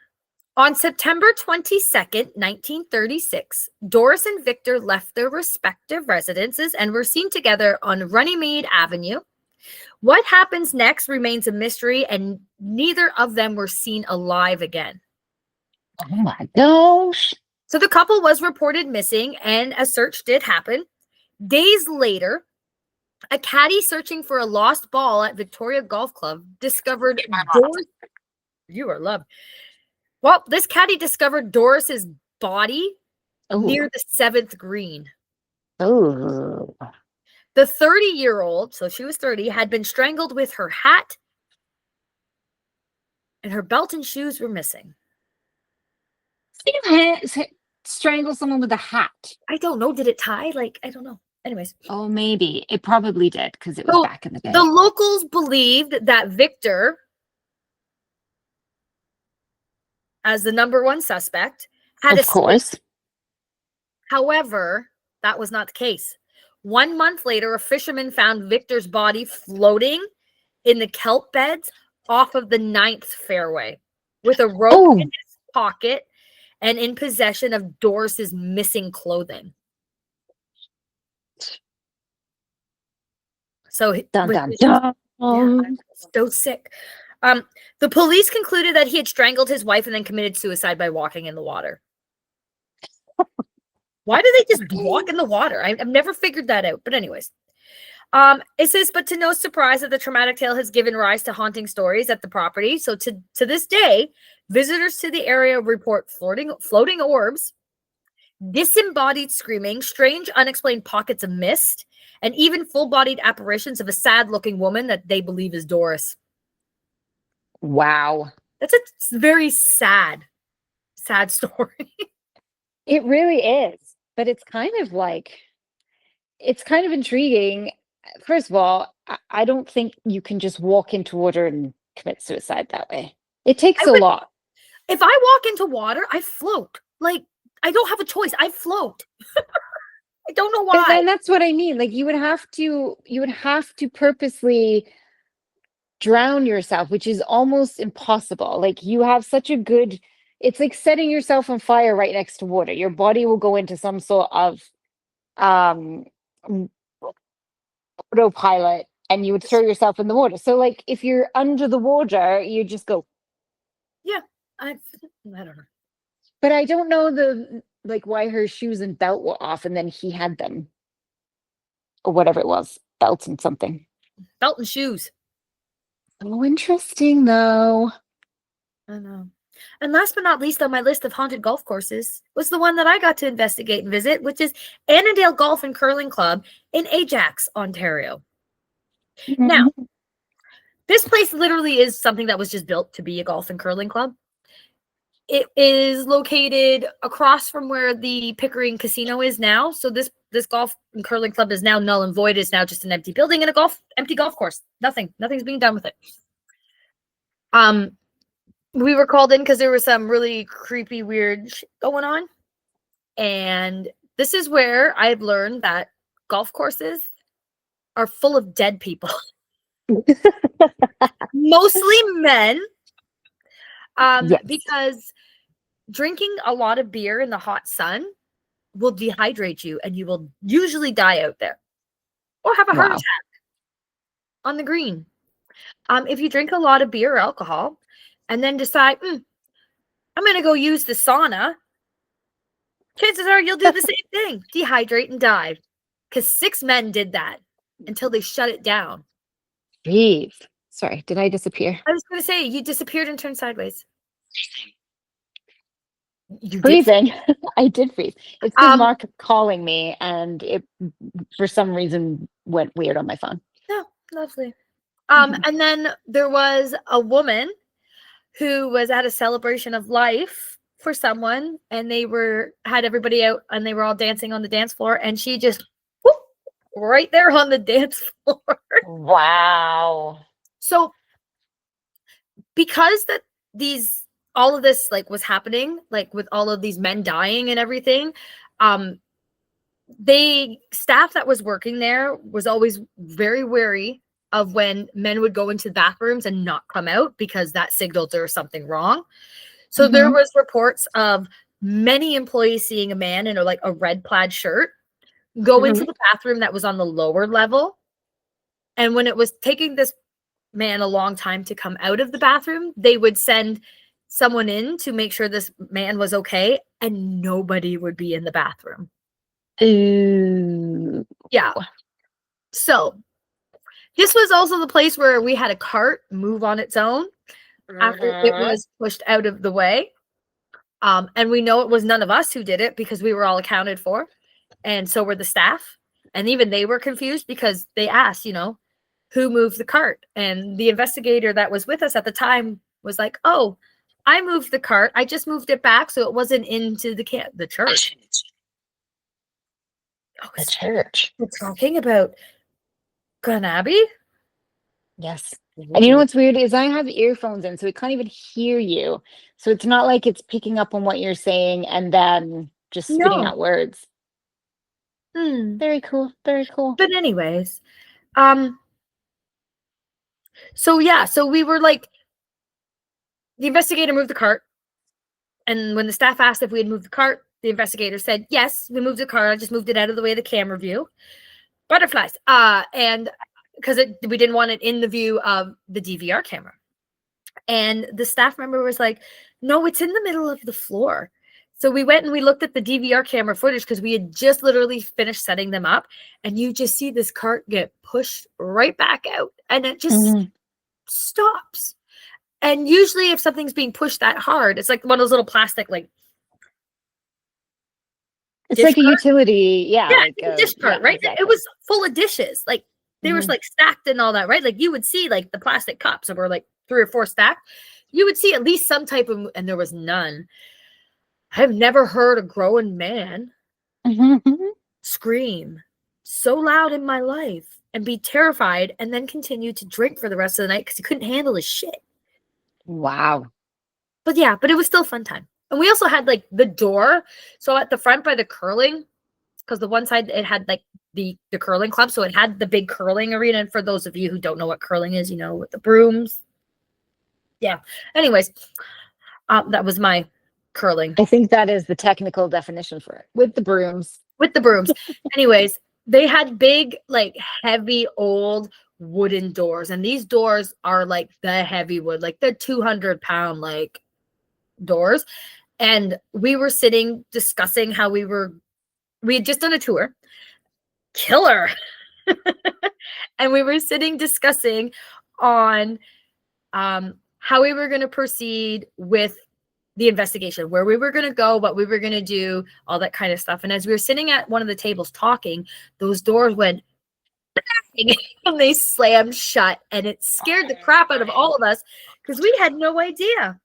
on September 22nd, 1936, Doris and Victor left their respective residences and were seen together on Runnymede Avenue. What happens next remains a mystery, and neither of them were seen alive again. Oh my gosh. So the couple was reported missing, and a search did happen. Days later, a caddy searching for a lost ball at Victoria Golf Club discovered Doris. You are loved. Well, this caddy discovered Doris's body near the 7th green. Oh. The 30-year-old, so she was 30, had been strangled with her hat, and her belt and shoes were missing. Strangle someone with a hat. I don't know. Did it tie? Like, I don't know. Anyways. Oh, maybe. It probably did, because it was back in the day. The locals believed that Victor, as the number one suspect, had of course. However, that was not the case. 1 month later, a fisherman found Victor's body floating in the kelp beds off of the 9th fairway with a rope in his pocket and in possession of Doris's missing clothing. So, so sick. The police concluded that he had strangled his wife and then committed suicide by walking in the water. Why do they just walk in the water? I've never figured that out. But anyways, it says, but to no surprise that the traumatic tale has given rise to haunting stories at the property. So to this day, visitors to the area report floating orbs, disembodied screaming, strange unexplained pockets of mist, and even full-bodied apparitions of a sad-looking woman that they believe is Doris. Wow. That's a very sad story. It really is. But it's kind of intriguing. First of all, I don't think you can just walk into water and commit suicide that way. It takes a lot. If I walk into water, I float. Like, I don't have a choice. I float. I don't know why. And that's what I mean. Like, you would have to purposely drown yourself, which is almost impossible. Like, you have such a good, it's like setting yourself on fire right next to water. Your body will go into some sort of autopilot, and you would throw yourself in the water. So, like, if you're under the water, you just go. Yeah, I don't know. But I don't know why her shoes and belt were off, and then he had them, or whatever it was, belt and something. Belt and shoes. Oh, interesting, though. I know. And last but not least on my list of haunted golf courses was the one that I got to investigate and visit, which is Annandale Golf and Curling Club in Ajax, Ontario. Mm-hmm. Now, this place literally is something that was just built to be a golf and curling club. It is located across from where the Pickering Casino is now. So this golf and curling club is now null and void. It's now just an empty building and empty golf course. Nothing's being done with it. We were called in because there was some really creepy, weird shit going on. And this is where I've learned that golf courses are full of dead people. Mostly men. Yes. Because drinking a lot of beer in the hot sun will dehydrate you and you will usually die out there or have a heart attack on the green. If you drink a lot of beer or alcohol and then decide, I'm going to go use the sauna, chances are you'll do the same thing, dehydrate and die. Because 6 men did that until they shut it down. Jeez. Sorry, did I disappear? I was going to say, you disappeared and turned sideways. You did. Freezing. I did freeze. It's because Um, Mark kept calling me, and it, for some reason, went weird on my phone. no, lovely. Mhm. And then there was a woman who was at a celebration of life for someone, and they had everybody out, and they were all dancing on the dance floor, and she just whoop, right there on the dance floor. Wow. So because that these all of this like was happening, like with all of these men dying and everything, um, they staff that was working there was always very wary of when men would go into bathrooms and not come out because that signaled there was something wrong. So there Mhm. was reports of many employees seeing a man in like a red plaid shirt go into Mhm. the bathroom that was on the lower level. And when it was taking this man a long time to come out of the bathroom, they would send someone in to make sure this man was okay, and nobody would be in the bathroom. Ooh. Yeah. So this was also the place where we had a cart move on its own after it Mhm. was pushed out of the way. And we know it was none of us who did it because we were all accounted for. And so were the staff. And even they were confused because they asked, who moved the cart? And the investigator that was with us at the time was like, oh, I moved the cart. I just moved it back so it wasn't into the church. I The was church. talking about Ganabi. Yes. And you know what's weird is I have earphones in, so it can't even hear you. So it's not like it's picking up on what you're saying and then just spitting No. out words. Hmm. Very cool. Very cool. But anyways, um, so yeah, so we were like, the investigator moved the cart. And when the staff asked if we had moved the cart, the investigator said, yes, we moved the cart. I just moved it out of the way of the camera view. Butterflies. And because we didn't want it in the view of the DVR camera. And the staff member was like, no, it's in the middle of the floor. So we went and we looked at the DVR camera footage because we had just literally finished setting them up. And you just see this cart get pushed right back out and it just Mhm. stops. And usually, if something's being pushed that hard, it's like one of those little plastic, like It's dish like a cart. utility. Yeah, Yeah, like it's a dish yeah, cart, right? It exactly. was full of dishes. Like they were Mhm. like stacked and all that, right? Like you would see like the plastic cups that were like 3 or 4 stacked. You would see at least some type of, and there was none. I've never heard a grown man Mhm. scream so loud in my life and be terrified and then continue to drink for the rest of the night because he couldn't handle his shit. Wow. But yeah, but it was still a fun time. And we also had like the door. So at the front by the curling, because the one side it had like the curling club, so it had the big curling arena. And for those of you who don't know what curling is, with the brooms. Yeah. Anyways, that was my curling I think that is the technical definition for it. With the brooms. with the brooms. Anyways, they had big, like heavy old wooden doors, and these doors are like the heavy wood, like the 200-pound like doors. And we were sitting discussing how we had just done a tour. Killer. And we were sitting discussing on how we were going to proceed with the investigation, where we were going to go, what we were going to do, all that kind of stuff. And as we were sitting at one of the tables talking, those doors went bang, and they slammed shut, and it scared the crap out of all of us because we had no idea.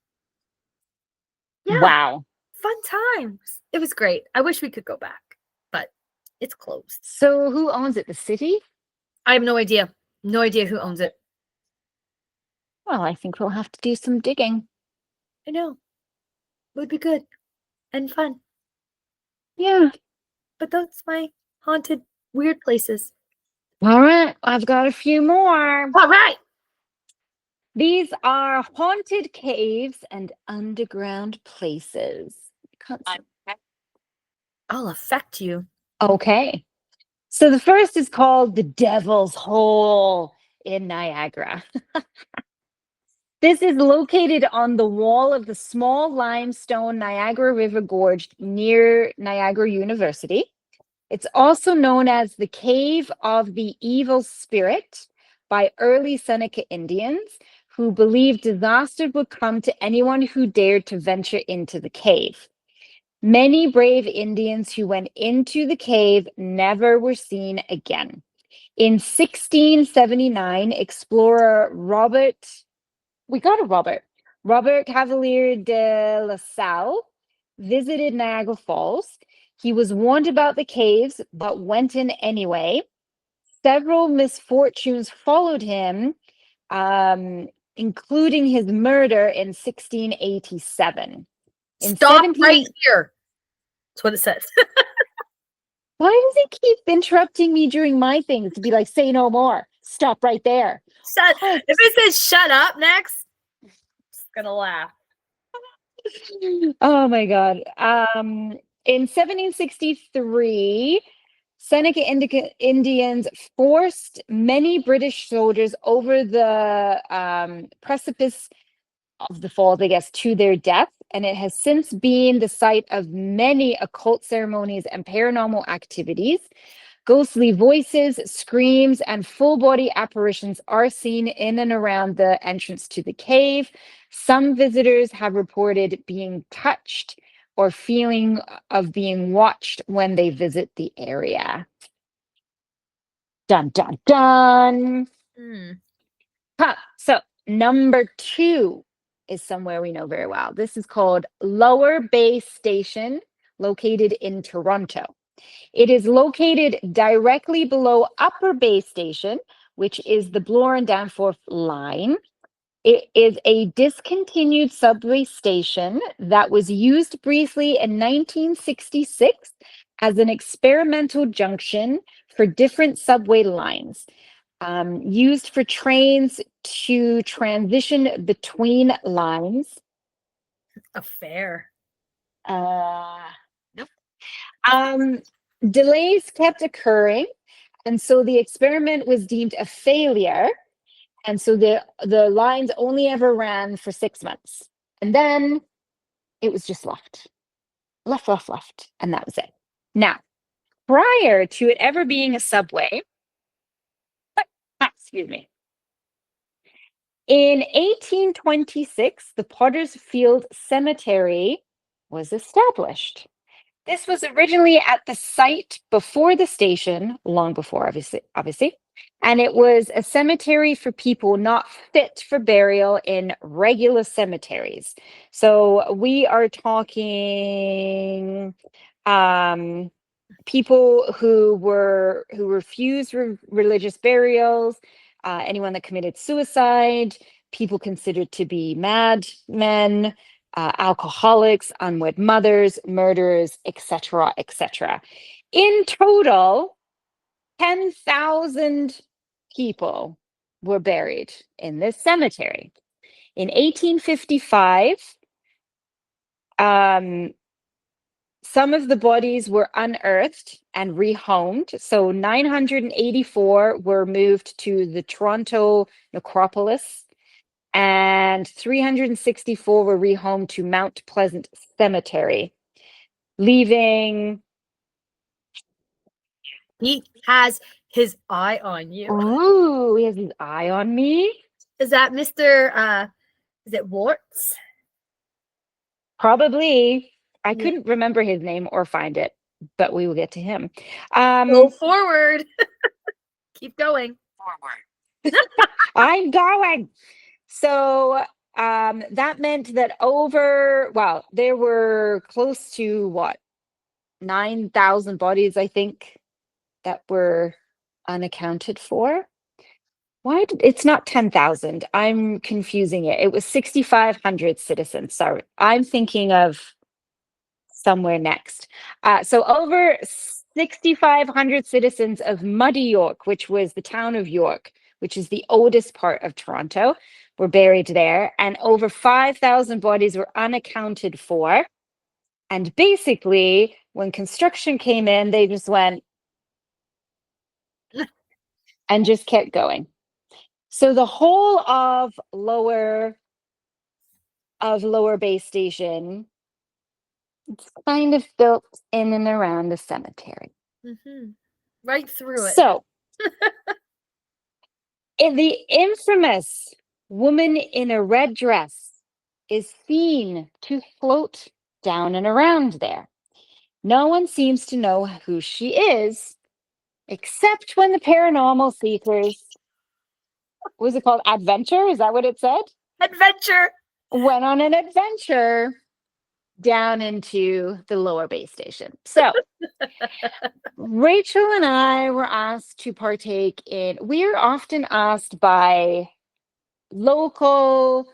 Yeah, Wow. fun times. It was great. I wish we could go back, but it's closed. So who owns it? The city? I have no idea. No idea who owns it. Well, I think we'll have to do some digging. I know. Would be good and fun. Yeah. But that's my haunted weird places. All right. I've got a few more. All right. These are haunted caves and underground places. I'll affect you. Okay. So the first is called the Devil's Hole in Niagara. This is located on the wall of the small limestone Niagara River Gorge near Niagara University. It's also known as the Cave of the Evil Spirit by early Seneca Indians who believed disaster would come to anyone who dared to venture into the cave. Many brave Indians who went into the cave never were seen again. In 1679, explorer Robert Cavalier de La Salle visited Niagara Falls. He was warned about the caves, but went in anyway. Several misfortunes followed him, including his murder in 1687. In Stop 17 right here. That's what it says. Why does he keep interrupting me during my things to be like, say no more? Stop right there. Shut. What? If it says shut up next, I'm just gonna laugh. Oh my God. In 1763, Seneca Indians forced many British soldiers over the precipice of the falls, I guess, to their death. And it has since been the site of many occult ceremonies and paranormal activities. Ghostly voices, screams, and full body apparitions are seen in and around the entrance to the cave. Some visitors have reported being touched or feeling of being watched when they visit the area. Dun, dun, dun. So, number 2 is somewhere we know very well. This is called Lower Bay Station, located in Toronto. It is located directly below Upper Bay Station, which is the Bloor and Danforth line. It is a discontinued subway station that was used briefly in 1966 as an experimental junction for different subway lines, used for trains to transition between lines. A fair. Nope. Delays kept occurring, and so the experiment was deemed a failure. And so the lines only ever ran for 6 months. And then it was just left, and that was it. Now, prior to it ever being a subway, excuse me, in 1826, the Potter's Field Cemetery was established. This was originally at the site before the station, long before, obviously, and it was a cemetery for people not fit for burial in regular cemeteries. So we are talking people who refused religious burials, anyone that committed suicide, people considered to be madmen, alcoholics, unwed mothers, murderers, etc., etc. In total, 10,000 people were buried in this cemetery. In 1855, some of the bodies were unearthed and rehomed. So 984 were moved to the Toronto necropolis, and 364 were rehomed to Mount Pleasant Cemetery, leaving. He has his eye on you. Ooh, he has his eye on me. Is that Mr. Is it Warts? Probably. I Yeah. couldn't remember his name or find it, but we will get to him. Go forward. Keep going. Forward. I'm going. So that meant that there were close to 9,000 bodies, I think, that were unaccounted for. It's not 10,000. I'm confusing it. It was 6,500 citizens. Sorry, I'm thinking of somewhere next. So over 6,500 citizens of Muddy York, which was the town of York, which is the oldest part of Toronto, were buried there, and over 5,000 bodies were unaccounted for. And basically, when construction came in, they just went and just kept going. So the whole of Lower Bay Station, it's kind of built in and around the cemetery. Mm-hmm. Right through it. So, the infamous woman in a red dress is seen to float down and around there. No one seems to know who she is, except when the Paranormal Seekers, what was it called? Adventure? Is that what it said? Adventure. Went on an adventure down into the lower base station. So Rachel and I were asked to partake in, we're often asked by local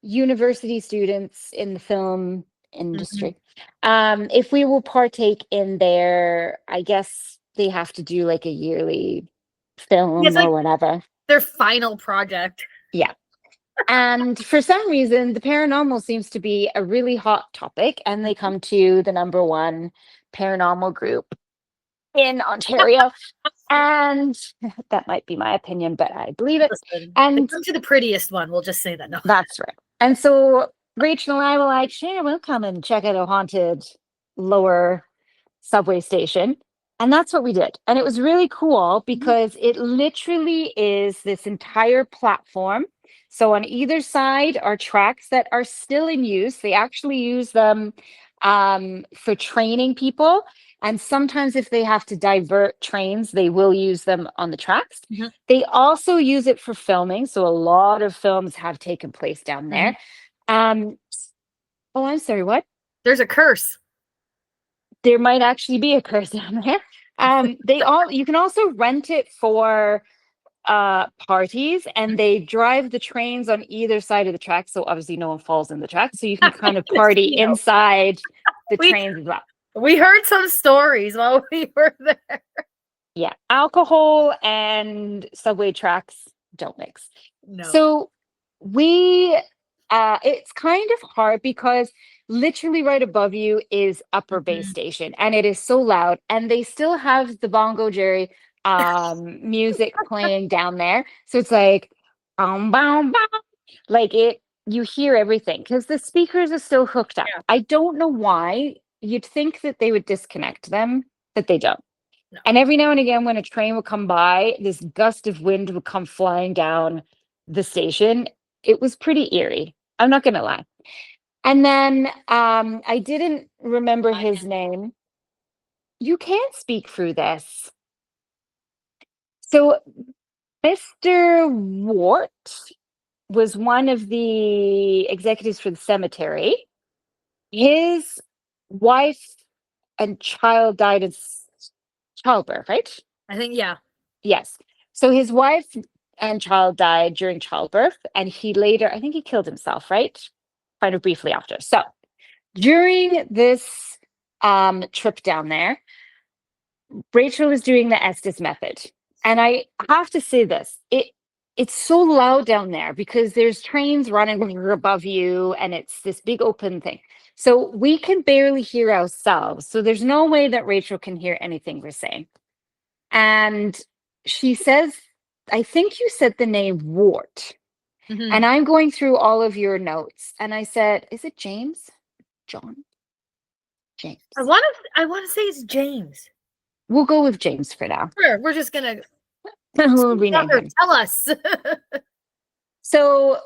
university students in the film industry if we will partake in their, I guess they have to do like a yearly It's film like or whatever. their final project. Yeah. And for some reason, the paranormal seems to be a really hot topic, and they come to the number one paranormal group in Ontario. And that might be my opinion, but I believe it. Listen, they And come to the prettiest one. We'll just say that. No. that's right. And so Rachel and I were like, sure, we'll come and check out a haunted lower subway station. And that's what we did. And it was really cool because it literally is this entire platform. So on either side are tracks that are still in use. They actually use them for training people. And sometimes if they have to divert trains, they will use them on the tracks. Mhm. They also use it for filming. So a lot of films have taken place down there. Oh, I'm sorry, what? There's a curse. There might actually be a curse down there. You can also rent it for parties, and they drive the trains on either side of the track. So obviously no one falls in the track. So you can kind of party Casino. inside the We- trains as well. We heard some stories while we were there. Yeah. Alcohol and subway tracks don't mix. No. So we it's kind of hard because literally right above you is upper base station, and it is so loud, and they still have the bongo jerry music playing down there. So it's like boom, boom, boom. Like it, you hear everything because the speakers are still hooked up. Yeah. I don't know why. You'd think that they would disconnect them, but they don't. No. And every now and again, when a train would come by, this gust of wind would come flying down the station. It was pretty eerie. I'm not gonna lie. And then I didn't remember his name. You can't speak through this. So Mr. Wart was one of the executives for the cemetery. His wife and child died of childbirth, right? I think, yeah. Yes. So his wife and child died during childbirth, and he later, I think he killed himself, right? Kind of briefly after. So during this trip down there, Rachel was doing the Estes method. And I have to say this, it's so loud down there because there's trains running above you, and it's this big open thing. So we can barely hear ourselves. So there's no way that Rachel can hear anything we're saying. And she says, I think you said the name Wart. And I'm going through all of your notes. And I said, is it James? John? James. I want to say it's James. We'll go with James for now. Sure, we're just gonna We'll rename him. tell us. So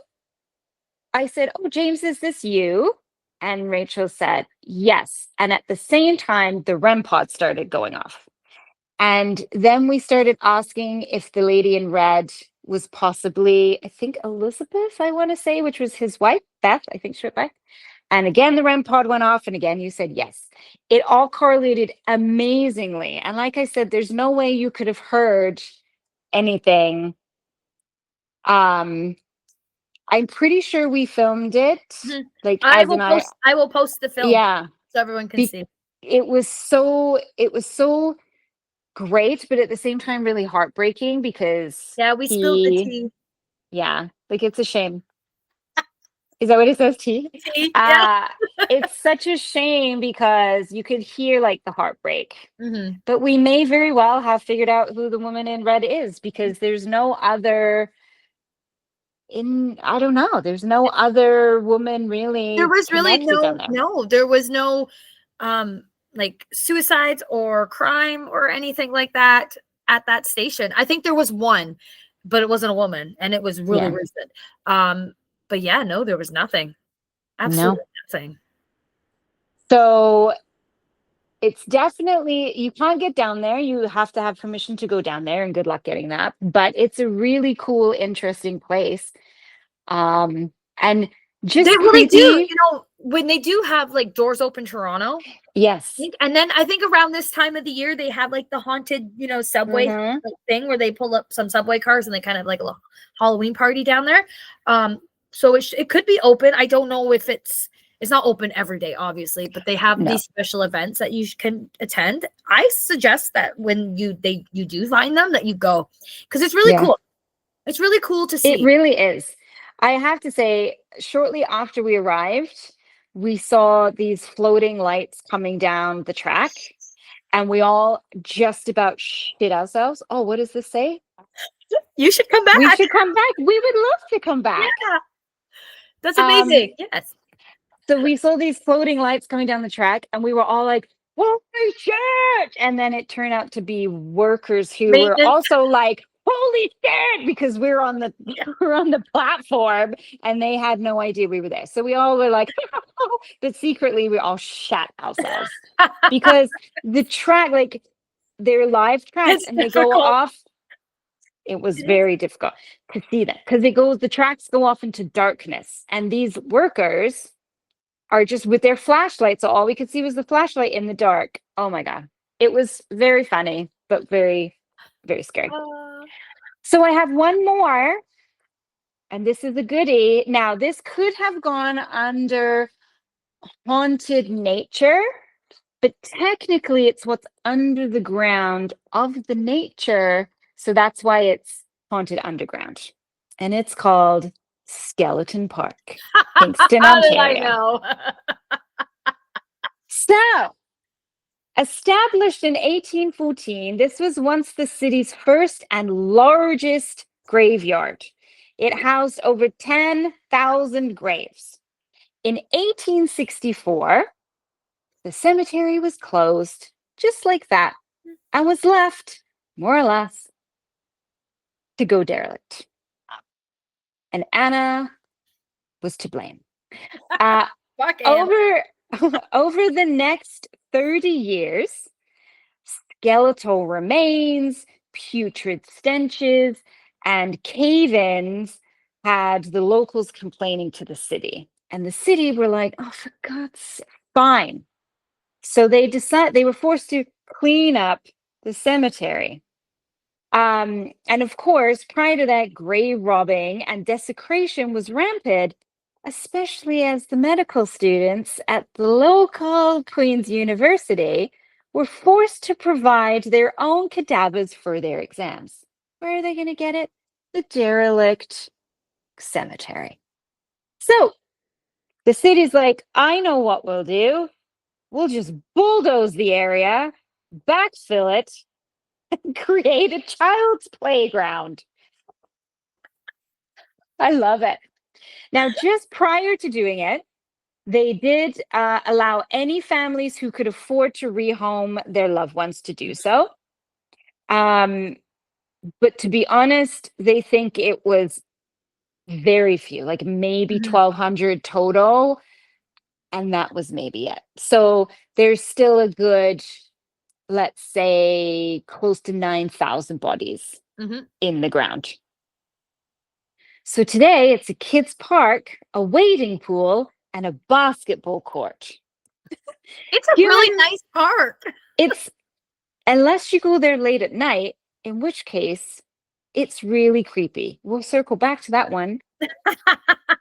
I said, oh, James, is this you? And Rachel said, yes. And at the same time, the REM pod started going off. And then we started asking if the lady in red was possibly, I think, Elizabeth, I want to say, which was his wife, Beth, I think she went by. And again, the REM pod went off. And again, you said yes. It all correlated amazingly. And like I said, there's no way you could have heard anything. I'm pretty sure we filmed it. Like I will post the film. Yeah. So everyone can see. It was so great, but at the same time really heartbreaking because we spilled the tea. Yeah, like it's a shame. Is that what it says, tea? Yeah. It's such a shame because you could hear like the heartbreak. But we may very well have figured out who the woman in red is because there's no other I don't know. There's no other woman really. There was really no, there was no like suicides or crime or anything like that at that station. I think there was one, but it wasn't a woman, and it was really recent. But yeah, no, there was nothing. Absolutely nothing. So It's definitely, you can't get down there. You have to have permission to go down there, and good luck getting that. But it's a really cool, interesting place. And They just really do. creepy. When they do have like Doors Open Toronto, Yes. and then I think around this time of the year they have like the haunted, subway Mm-hmm. like, thing where they pull up some subway cars and they kind of like a little Halloween party down there. So it could be open. I don't know if it's not open every day, obviously, but they have No. these special events that you can attend. I suggest that when you do find them that you go because it's really Yeah. cool. It's really cool to It see. really is. I have to say, shortly after we arrived, we saw these floating lights coming down the track, and we all just about shit ourselves. Oh, what does this say? You should come We back. should come back. We would love to come back. Yeah, that's Um, amazing. Yes. so we saw these floating lights coming down the track, and we were all like, "Holy shit!" And then it turned out to be workers who were Maintenance. also like, "Holy shit!" Because we were on the Yeah. we're on the platform, and they had no idea we were there. So we all were like, but secretly we all shat ourselves because the track, like, they're live tracks, It's and they go difficult. off. It was It is. very difficult to see that because the tracks go off into darkness, and these workers are just with their flashlights. So all we could see was the flashlight in the dark. Oh my God. It was very funny, but very, very scary. Uh, So I have one more, and this is a goodie. Now, this could have gone under haunted nature, but technically it's what's under the ground of the nature. So that's why it's haunted underground. And it's called Skeleton Park, Kingston, how did I Ontario. know? So, established in 1814, this was once the city's first and largest graveyard. It housed over 10,000 graves. In 1864, the cemetery was closed just like that and was left, more or less, to go derelict. And Anna was to blame. Uh, Fuck Anna. over, over the next 30 years, skeletal remains, putrid stenches, and cave-ins had the locals complaining to the city. And the city were like, oh, for God's sake, fine. So they were forced to clean up the cemetery. And of course, prior to that, grave robbing and desecration was rampant, especially as the medical students at the local Queen's University were forced to provide their own cadavers for their exams. Where are they going to get it? The derelict cemetery. So the city's like, I know what we'll do. We'll just bulldoze the area, backfill it, and create a child's playground. I love it. Now, just prior to doing it, they did allow any families who could afford to rehome their loved ones to do so. But to be honest, they think it was very few, like maybe Mhm. 1,200 total, and that was maybe it. So there's still a good, let's say, close to 9,000 bodies Mhm. in the ground. So today it's a kids' park, a wading pool, and a basketball court. It's a really Human, nice park. it's unless you go there late at night, in which case it's really creepy. We'll circle back to that one.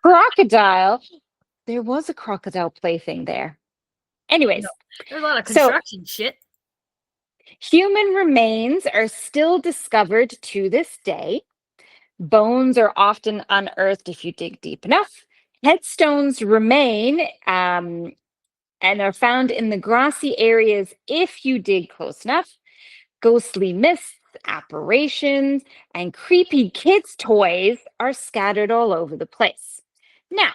Crocodile. There was a crocodile plaything there. Anyways, No, there's a lot of so construction shit. human remains are still discovered to this day. Bones are often unearthed if you dig deep enough. Headstones remain and are found in the grassy areas if you dig close enough. Ghostly mists, apparitions, and creepy kids' toys are scattered all over the place. Now,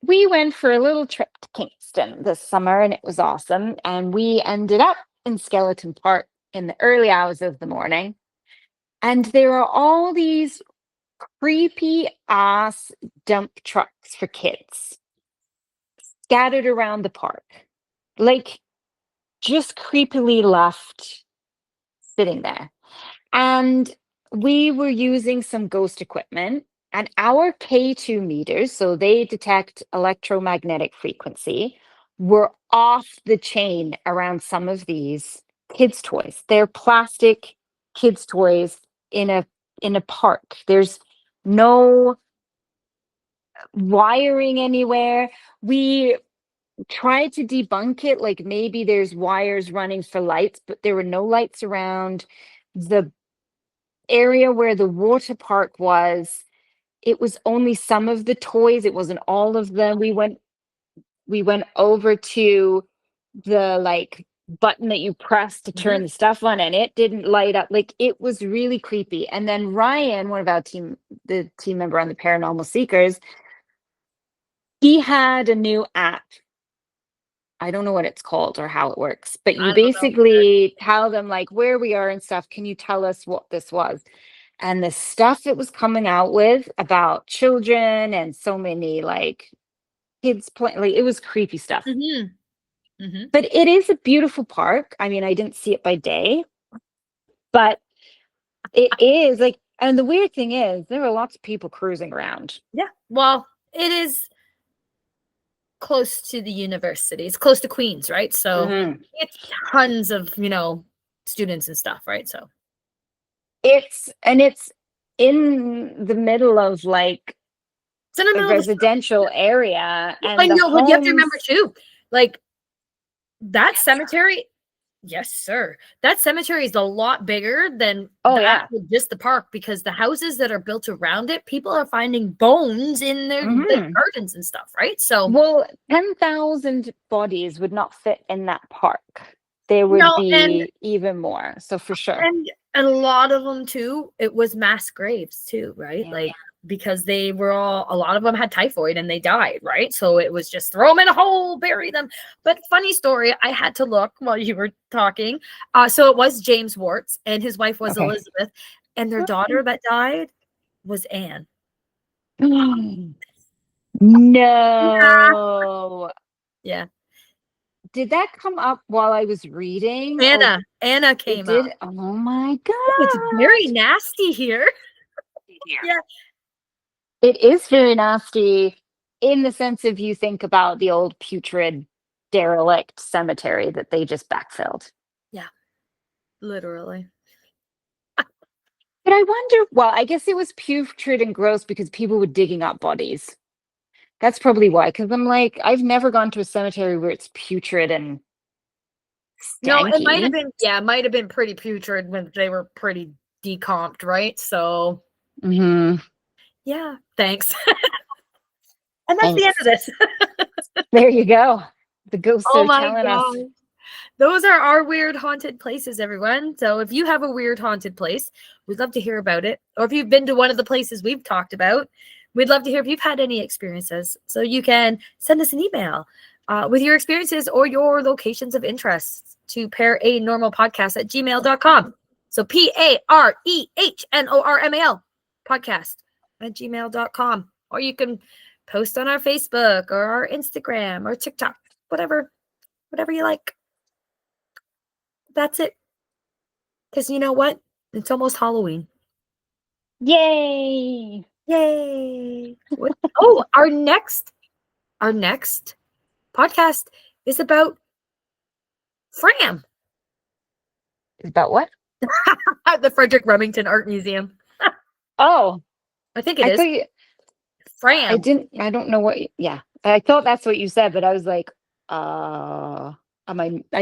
we went for a little trip to Kingston this summer, and it was awesome. And we ended up in Skeleton Park in the early hours of the morning. And there are all these creepy ass dump trucks for kids scattered around the park. Like, just creepily left sitting there. And we were using some ghost equipment, and our K2 meters, so they detect electromagnetic frequency, were off the chain around some of these kids' toys. They're plastic kids' toys in a park. There's no wiring anywhere. We tried to debunk it, like maybe there's wires running for lights, but there were no lights around. The area where the water park was, it was only some of the toys, it wasn't all of them. We went over to the like button that you press to turn Mhm. the stuff on, and it didn't light up. Like, it was really creepy. And then Ryan, one of our team, the team member on the Paranormal Seekers, he had a new app. I don't know what it's called or how it works, but I you don't know either. basically tell them like where we are and stuff. Can you tell us what this was? And the stuff it was coming out with about children and so many like kids playing, like it was creepy stuff. Mhm. Mhm. But it is a beautiful park. I mean, I didn't see it by day, but it is like, and the weird thing is there were lots of people cruising around. Yeah. Well, it is close to the university. It's close to Queens, right? So Mhm. it's tons of, students and stuff, right? So It's in the middle of like it's in the a middle of the residential area, I and the know, but you have to homes. remember too, like that cemetery. Yes, sir. That cemetery is a lot bigger than Oh the yeah. actual just the park because the houses that are built around it, people are finding bones in the Hmm. gardens and stuff, right? So Well, 10,000 bodies would not fit in that park. There would no, and be even more. So for sure. and a lot of them too, it was mass graves too, right? Yeah. Like because they were all a lot of them had typhoid and they died, right? So it was just throw them in a hole, bury them. But funny story, I had to look while you were talking. So it was James Warts and his wife was Okay. Elizabeth, and their daughter that died was Anne. No. Yeah. Did that come up while I was reading, or Anna it came up. did? Oh my Oh, it's very God. nasty here. Yeah. It is very nasty in the sense of you think about the old putrid derelict cemetery that they just backfilled. Yeah. Literally. But I wonder, well, I guess it was putrid and gross because people were digging up bodies. That's probably why. Because I'm like, I've never gone to a cemetery where it's putrid and No, it might have stanky. been, yeah, it might have been pretty putrid when they were pretty decomped, right? So, Hmm. yeah, thanks. And that's the end of Thanks. this. There you go. The ghosts Oh are my telling us. god. Those are our weird haunted places, everyone. So if you have a weird haunted place, we'd love to hear about it. Or if you've been to one of the places we've talked about, we'd love to hear if you've had any experiences. So you can send us an email with your experiences or your locations of interest to paranormalpodcast@gmail.com. So PAREHNORMAL podcast@gmail.com. Or you can post on our Facebook or our Instagram or TikTok, whatever you like. That's it. Because you know what? It's almost Halloween. Yay. Yay. Oh, our next podcast is about Fram, About what? at the Frederick Remington Art Museum. Oh, I think it I is. thought you, Fram. I don't know what, yeah. I thought that's what you said, but I was like, I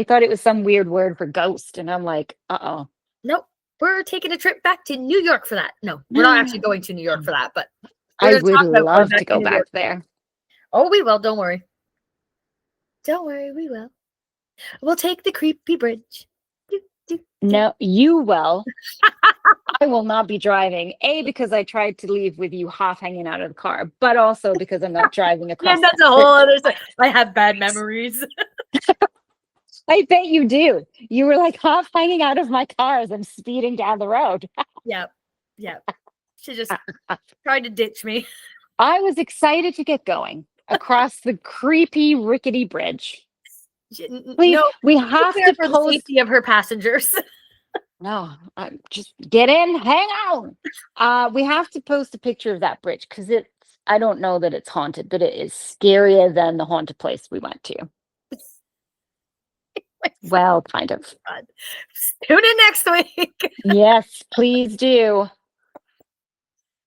thought it was some weird word for ghost. And I'm like, uh-oh. Nope. We're taking a trip back to New York for that. No, we're not actually going to New York for that, but we're I going to would talk about going love back to to go New York. back there. Oh, we will. Don't worry. Don't worry. We will. We'll take the creepy bridge. Do, do, do. No, you will. I will not be driving. A, because I tried to leave with you half hanging out of the car, but also because I'm not driving Yeah, across that's a that whole bridge. other thing. I have bad memories. I bet you do. You were like half hanging out of my car as I'm speeding down the road. Yep. Yep. She just tried to ditch me. I was excited to get going across the creepy, rickety bridge. Please, No, we be have there to for the post. safety of her passengers. No, just get in, hang out. We have to post a picture of that bridge because I don't know that it's haunted, but it is scarier than the haunted place we went to. Well, kind of. Tune in next week. Yes, please do.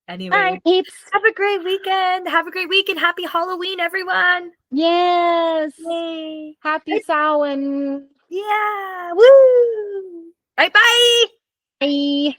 Anyway, All right, peeps. have a great weekend. Have a great week and happy Halloween, everyone. Yes. Yay. Happy Samhain. Yeah. Woo. Bye bye. Bye.